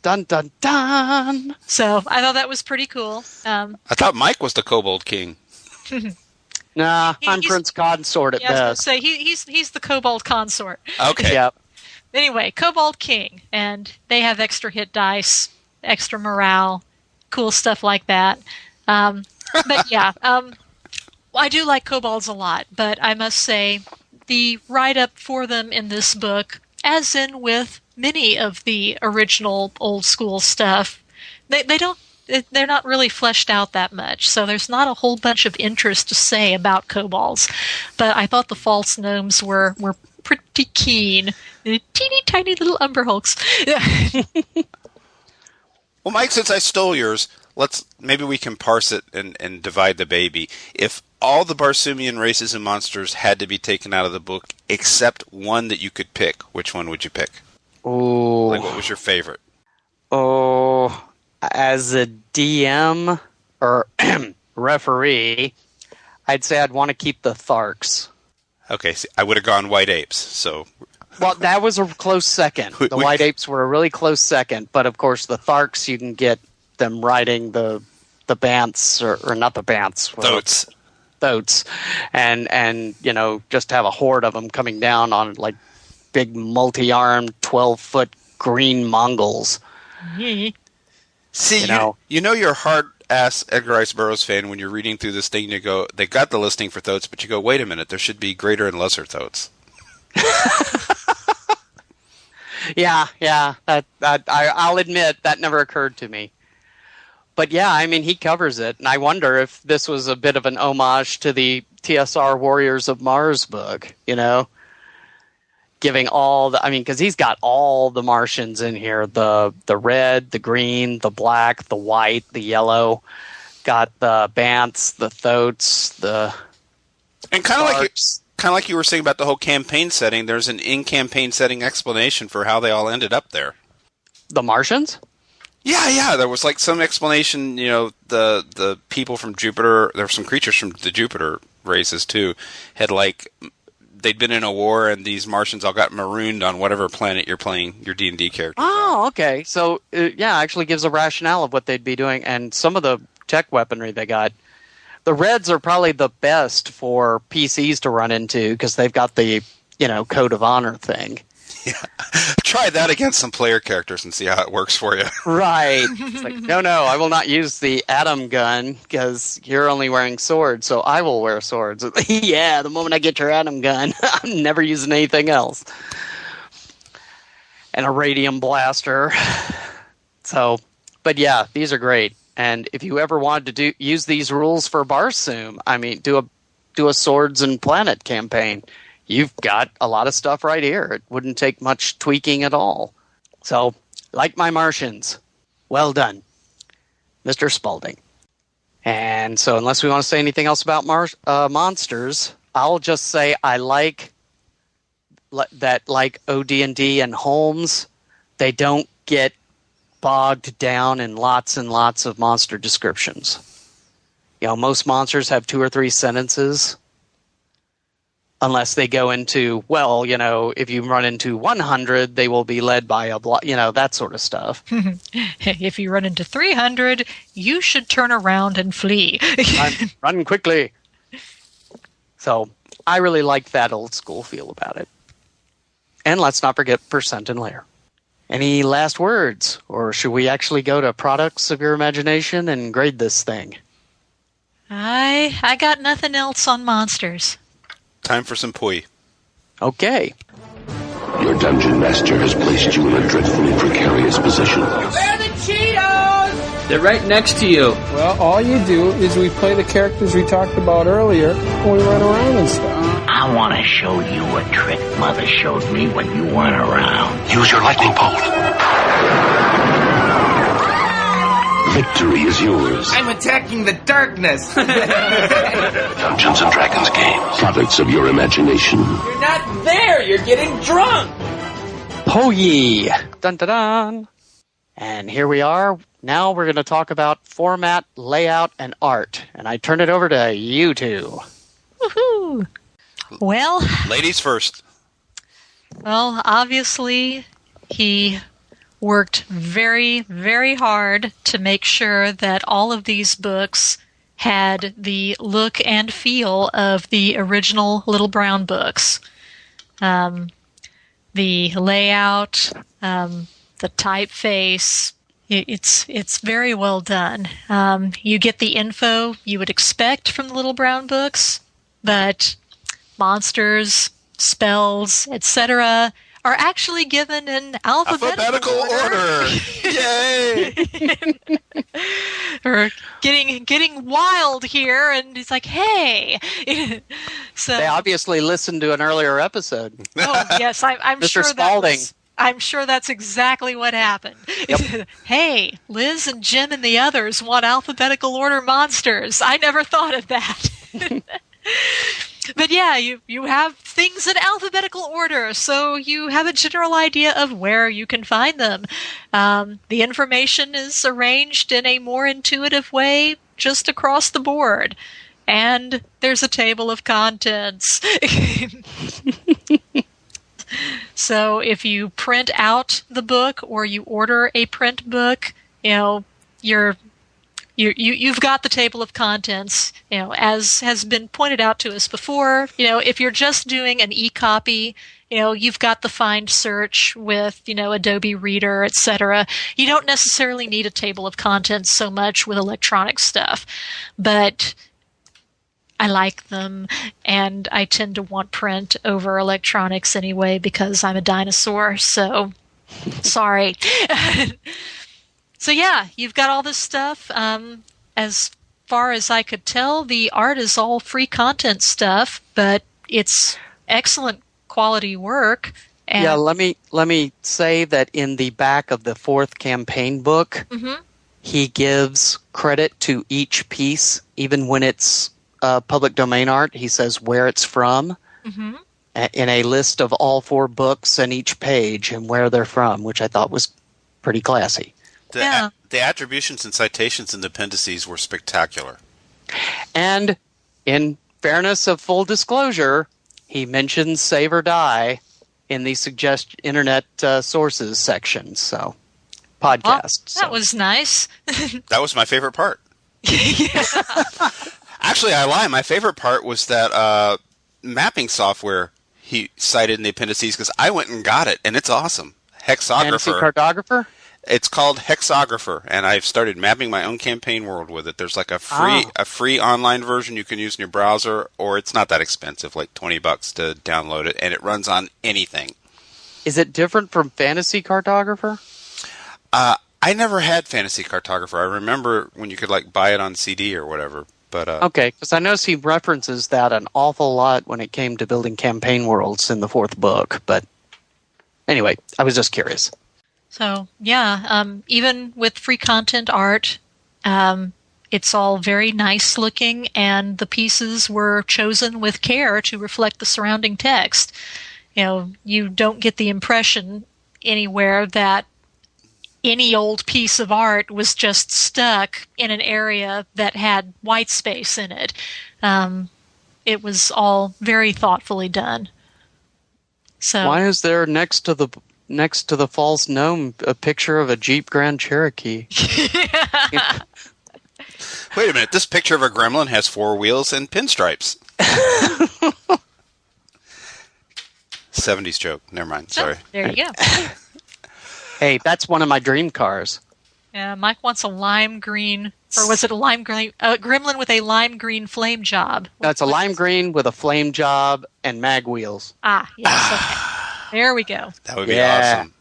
Dun, dun, dun! So I thought that was pretty cool. I thought Mike was the kobold king. Nah, I'm Prince Consort at best. I was going to say, he's the kobold consort. Okay. Yep. Anyway, kobold king. And they have extra hit dice, extra morale, cool stuff like that. But yeah, I do like kobolds a lot. But I must say, the write-up for them in this book, as in with many of the original old school stuff, they're not really fleshed out that much, so there's not a whole bunch of interest to say about kobolds. But I thought the false gnomes were pretty keen. Teeny tiny little Umber Hulks. Well, Mike, since I stole yours, maybe we can parse it and divide the baby. If all the Barsoomian races and monsters had to be taken out of the book except one that you could pick, which one would you pick? Oh. Like, what was your favorite? Oh, as a DM or referee, I'd say I'd want to keep the Tharks. Okay, see, I would have gone White Apes, so... Well, that was a close second. The White Apes were a really close second, but of course the Tharks, you can get them riding the Bants, or not the Bants. Thoats. And just have a horde of them coming down on, like, big multi-armed 12-foot green Mongols. See, you know your hard ask Edgar Rice Burroughs fan when you're reading through this thing, you go, they got the listing for thoats, but you go, wait a minute, there should be greater and lesser thoats. Yeah. I'll admit that never occurred to me. But yeah, I mean, he covers it, and I wonder if this was a bit of an homage to the TSR Warriors of Mars book, you know? Giving all the, I mean, because he's got all the Martians in here, the red, the green, the black, the white, the yellow, got the Banths, the Thoats, the and kind of like you were saying about the whole campaign setting, there's an in-campaign setting explanation for how they all ended up there. The Martians? Yeah, there was like some explanation, you know, the people from Jupiter, there were some creatures from the Jupiter races too, had like, they'd been in a war and these Martians all got marooned on whatever planet you're playing your D&D character. Oh, okay. So, actually gives a rationale of what they'd be doing, and some of the tech weaponry they got. The Reds are probably the best for PCs to run into because they've got the, Code of Honor thing. Yeah. Try that against some player characters and see how it works for you. Right. It's like, no, I will not use the atom gun because you're only wearing swords, so I will wear swords. Yeah, the moment I get your atom gun, I'm never using anything else. And a radium blaster. So, but yeah, these are great. And if you ever wanted to use these rules for Barsoom, I mean, do a Swords and Planet campaign. You've got a lot of stuff right here. It wouldn't take much tweaking at all. So, like my Martians, well done, Mr. Spaulding. And so, unless we want to say anything else about monsters, I'll just say I like that, like OD&D and Holmes, they don't get bogged down in lots and lots of monster descriptions. Most monsters have 2 or 3 sentences. Unless they go into, if you run into 100, they will be led by a that sort of stuff. If you run into 300, you should turn around and flee. Run quickly. So I really like that old school feel about it. And let's not forget percent and layer. Any last words? Or should we actually go to products of your imagination and grade this thing? I got nothing else on monsters. Time for some poi. Okay. Your dungeon master has placed you in a dreadfully precarious position. Where are the Cheetos? They're right next to you. Well, all you do is we play the characters we talked about earlier, and we run around and stuff. I want to show you a trick Mother showed me when you weren't around. Use your lightning bolt. Victory is yours. I'm attacking the darkness. Dungeons and Dragons game. Products of your imagination. You're not there. You're getting drunk. Oh, ye. Dun, dun, dun. And here we are. Now we're going to talk about format, layout, and art. And I turn it over to you two. Woohoo! Well... Ladies first. Well, obviously, he worked very, very hard to make sure that all of these books had the look and feel of the original Little Brown books. The layout, the typeface, it's very well done. You get the info you would expect from the Little Brown books, but monsters, spells, etc., are actually given in alphabetical order. Yay! Or getting wild here, and it's like, hey. So they obviously listened to an earlier episode. Oh yes, I'm Mr. sure Spaulding. I'm sure that's exactly what happened. Yep. Hey, Liz and Jim and the others want alphabetical order monsters. I never thought of that. But yeah, you have things in alphabetical order, so you have a general idea of where you can find them. The information is arranged in a more intuitive way just across the board. And there's a table of contents. So if you print out the book or you order a print book, you're You've got the table of contents, as has been pointed out to us before. If you're just doing an e-copy, you've got the find search with, Adobe Reader, etc. You don't necessarily need a table of contents so much with electronic stuff, but I like them, and I tend to want print over electronics anyway because I'm a dinosaur, so sorry. So yeah, you've got all this stuff. As far as I could tell, the art is all free content stuff, but it's excellent quality work. And yeah, let me say that in the back of the 4th campaign book, he gives credit to each piece, even when it's public domain art. He says where it's from in a list of all 4 books and each page and where they're from, which I thought was pretty classy. The attributions and citations in the appendices were spectacular. And in fairness of full disclosure, he mentions Save or Die in the internet sources section, so podcast. That was nice. That was my favorite part. Actually, I lie. My favorite part was that mapping software he cited in the appendices, because I went and got it, and it's awesome. Hexographer. Fantasy Cartographer? It's called Hexographer, and I've started mapping my own campaign world with it. There's like a free online version you can use in your browser, or it's not that expensive, like $20 to download it, and it runs on anything. Is it different from Fantasy Cartographer? I never had Fantasy Cartographer. I remember when you could buy it on CD or whatever. But okay, because I noticed he references that an awful lot when it came to building campaign worlds in the 4th book. But anyway, I was just curious. So, yeah, even with free content art, it's all very nice looking, and the pieces were chosen with care to reflect the surrounding text. You don't get the impression anywhere that any old piece of art was just stuck in an area that had white space in it. It was all very thoughtfully done. So why is there next to the false gnome a picture of a Jeep Grand Cherokee? Wait a minute, this picture of a gremlin has 4 wheels and pinstripes. 70s joke. Never mind. Sorry. There you go. Hey, that's one of my dream cars. Yeah, Mike wants a lime green, or was it a lime green? Gremlin with a lime green flame job. No, it's a lime green with a flame job and mag wheels. Yes. Okay. There we go. That would be awesome.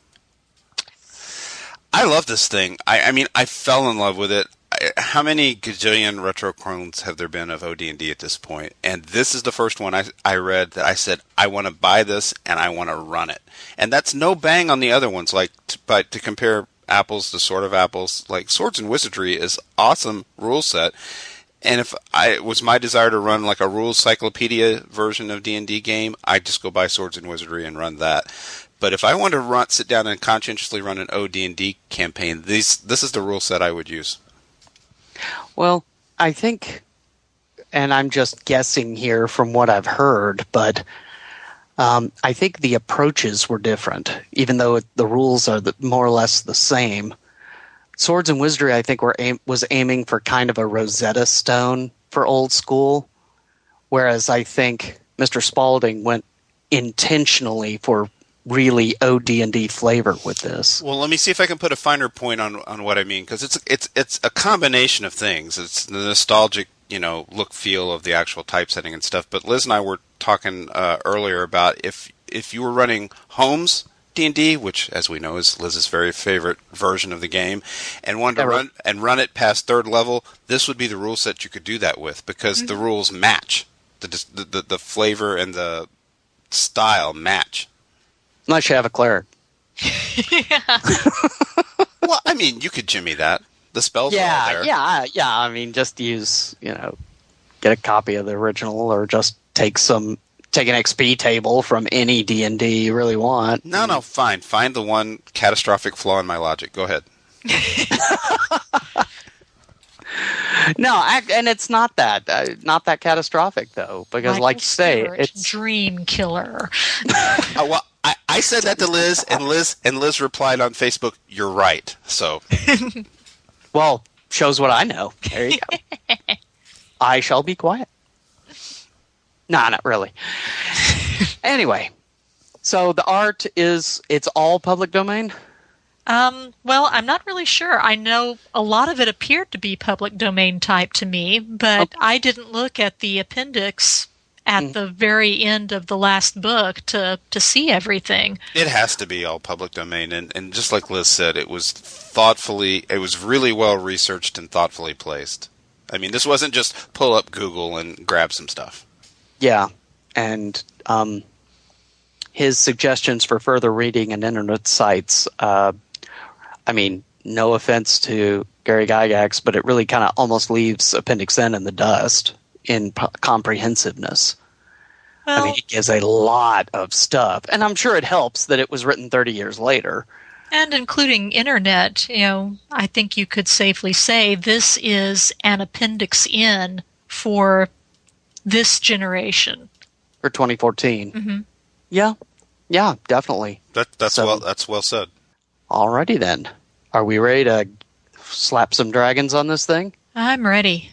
I love this thing. I mean, I fell in love with it. How many gajillion retro clones have there been of OD&D at this point? And this is the first one I read that I said, I want to buy this and I want to run it. And that's no bang on the other ones. But to compare apples to sort of apples, like Swords and Wizardry is awesome rule set. And if it was my desire to run like a rules cyclopedia version of D&D game, I'd just go buy Swords and Wizardry and run that. But if I want to sit down and conscientiously run an OD&D campaign, this is the rule set I would use. Well, I think, and I'm just guessing here from what I've heard, but I think the approaches were different, even though the rules are more or less the same. Swords and Wizardry, I think, was aiming for kind of a Rosetta Stone for old school, whereas I think Mr. Spaulding went intentionally for really OD&D flavor with this. Well, let me see if I can put a finer point on what I mean, because it's a combination of things. It's the nostalgic, look, feel of the actual typesetting and stuff. But Liz and I were talking earlier about if you were running Holmes D&D, which, as we know, is Liz's very favorite version of the game, and wanted to run it past 3rd level, this would be the rule set you could do that with, because the rules match. The flavor and the style match. Unless you have a cleric. Well, I mean, you could jimmy that. The spells are all there. Yeah. I mean, just use, get a copy of the original, or just take an XP table from any D&D you really want. No, fine. Find the one catastrophic flaw in my logic. Go ahead. No, and it's not that catastrophic, though, because Michael like you say, Stewart, it's dream killer. Well, I said that to Liz, and Liz replied on Facebook, "You're right." So, well, shows what I know. There you go. I shall be quiet. Nah, not really. Anyway, so the art it's all public domain? Well, I'm not really sure. I know a lot of it appeared to be public domain type to me, but I didn't look at the appendix at the very end of the last book to see everything. It has to be all public domain, and just like Liz said, it was really well researched and thoughtfully placed. I mean, this wasn't just pull up Google and grab some stuff. Yeah, and his suggestions for further reading and internet sites, I mean, no offense to Gary Gygax, but it really kind of almost leaves Appendix N in the dust in comprehensiveness. Well, I mean, it gives a lot of stuff, and I'm sure it helps that it was written 30 years later. And including internet, I think you could safely say this is an Appendix N for this generation. For 2014. Mm-hmm. Yeah, definitely. That's well said. Alrighty then. Are we ready to slap some dragons on this thing? I'm ready.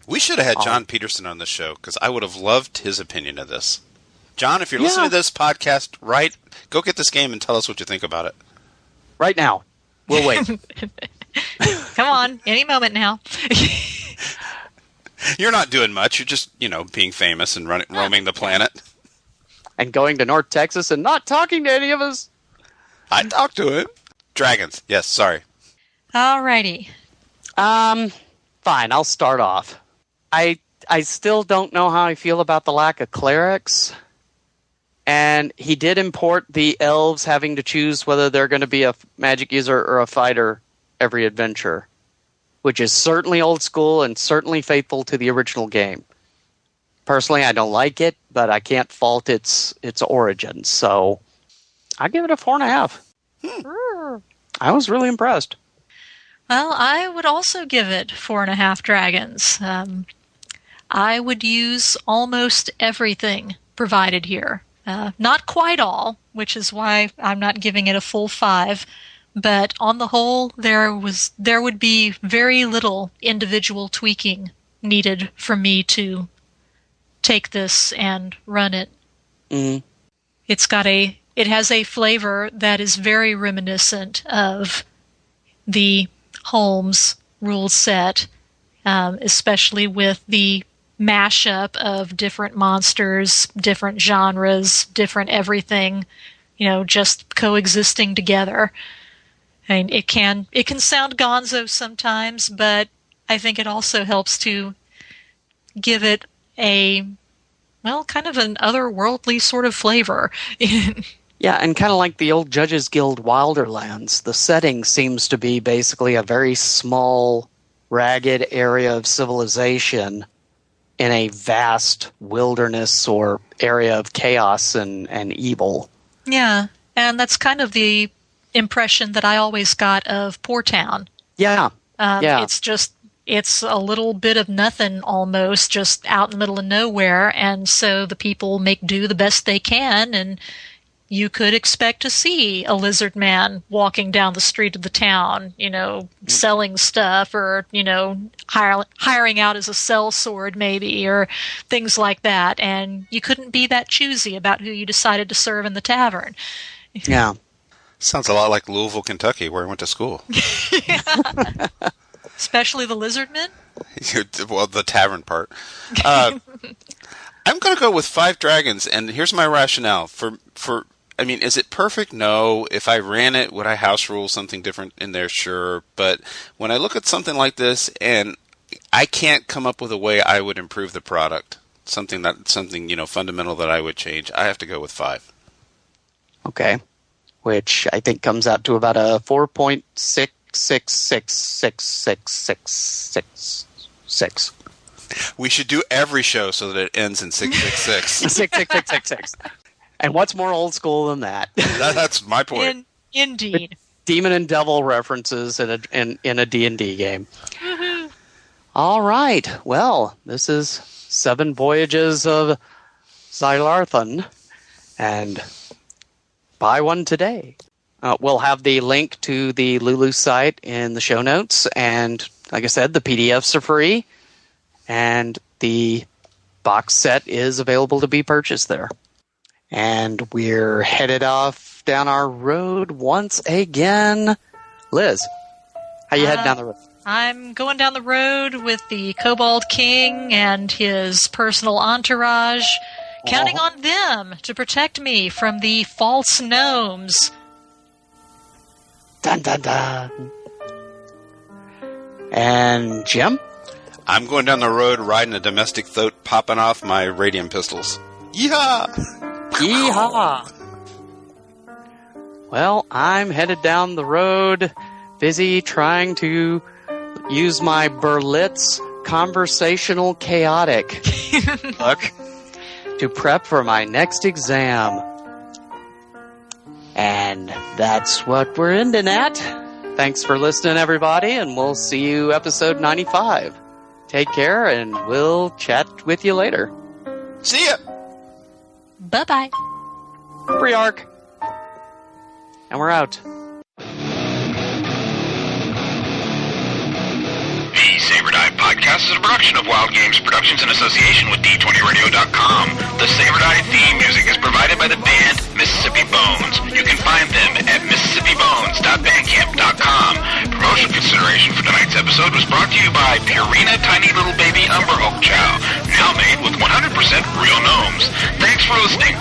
We should have had John Peterson on this show, because I would have loved his opinion of this. John, if you're listening to this podcast, go get this game and tell us what you think about it. Right now. We'll wait. Come on, any moment now. You're not doing much. You're just, being famous and roaming the planet. And going to North Texas and not talking to any of us. I talked to him. Dragons. Yes, sorry. Alrighty. Fine, I'll start off. I still don't know how I feel about the lack of clerics. And he did import the elves having to choose whether they're going to be a magic user or a fighter every adventure, which is certainly old school and certainly faithful to the original game. Personally, I don't like it, but I can't fault its origins. So I give it a 4.5. I was really impressed. Well, I would also give it 4.5 dragons. I would use almost everything provided here. Not quite all, which is why I'm not giving it a full 5. But on the whole, there would be very little individual tweaking needed for me to take this and run it. Mm. It has a flavor that is very reminiscent of the Holmes rule set, especially with the mashup of different monsters, different genres, different everything, just coexisting together. I mean, it can sound gonzo sometimes, but I think it also helps to give it kind of an otherworldly sort of flavor. Yeah, and kind of like the old Judges Guild Wilderlands, the setting seems to be basically a very small, ragged area of civilization in a vast wilderness or area of chaos and evil. Yeah, and that's kind of the impression that I always got of Poor Town. Yeah. It's a little bit of nothing almost, just out in the middle of nowhere, and so the people make do the best they can, and you could expect to see a lizard man walking down the street of the town, selling stuff or, hiring out as a sellsword maybe or things like that. And you couldn't be that choosy about who you decided to serve in the tavern. Yeah. Sounds a lot like Louisville, Kentucky, where I went to school. Especially the lizard men? Well, the tavern part. I'm going to go with 5 dragons, and here's my rationale. Is it perfect? No. If I ran it, would I house rule something different in there? Sure. But when I look at something like this, and I can't come up with a way I would improve the product, something fundamental that I would change, I have to go with 5. Okay. Which I think comes out to about a 4.66666666. We should do every show so that it ends in 666. 66666. And what's more old school than that? That's my point. Indeed. Demon and devil references in a D&D game. Mm-hmm. All right. Well, this is 7 Voyages of Zylarthen, and buy one today. We'll have the link to the Lulu site in the show notes, and like I said, the PDFs are free, and the box set is available to be purchased there. And we're headed off down our road once again. Liz, how you heading down the road? I'm going down the road with the Kobold King and his personal entourage, counting on them to protect me from the false gnomes. Dun, dun, dun. And Jim? I'm going down the road riding a domestic thoat, popping off my radium pistols. Yeehaw! Yeehaw! Well, I'm headed down the road, busy trying to use my Berlitz conversational chaotic book to prep for my next exam. And that's what we're ending at. Thanks for listening, everybody, and we'll see you episode 95. Take care, and we'll chat with you later. See ya! Bye-bye. Free arc. And we're out. The Saber Dive Podcast is a production of Wild Games Productions in association with D20Radio.com. The Saber Dive theme music is provided by the band Mississippi Bones. You can find them at MississippiBones.bandcamp.com. Promotional consideration for tonight's episode was brought to you by Purina Tiny Little Baby Umber Oak Chow, now made with 100% real gnomes. Thanks for listening.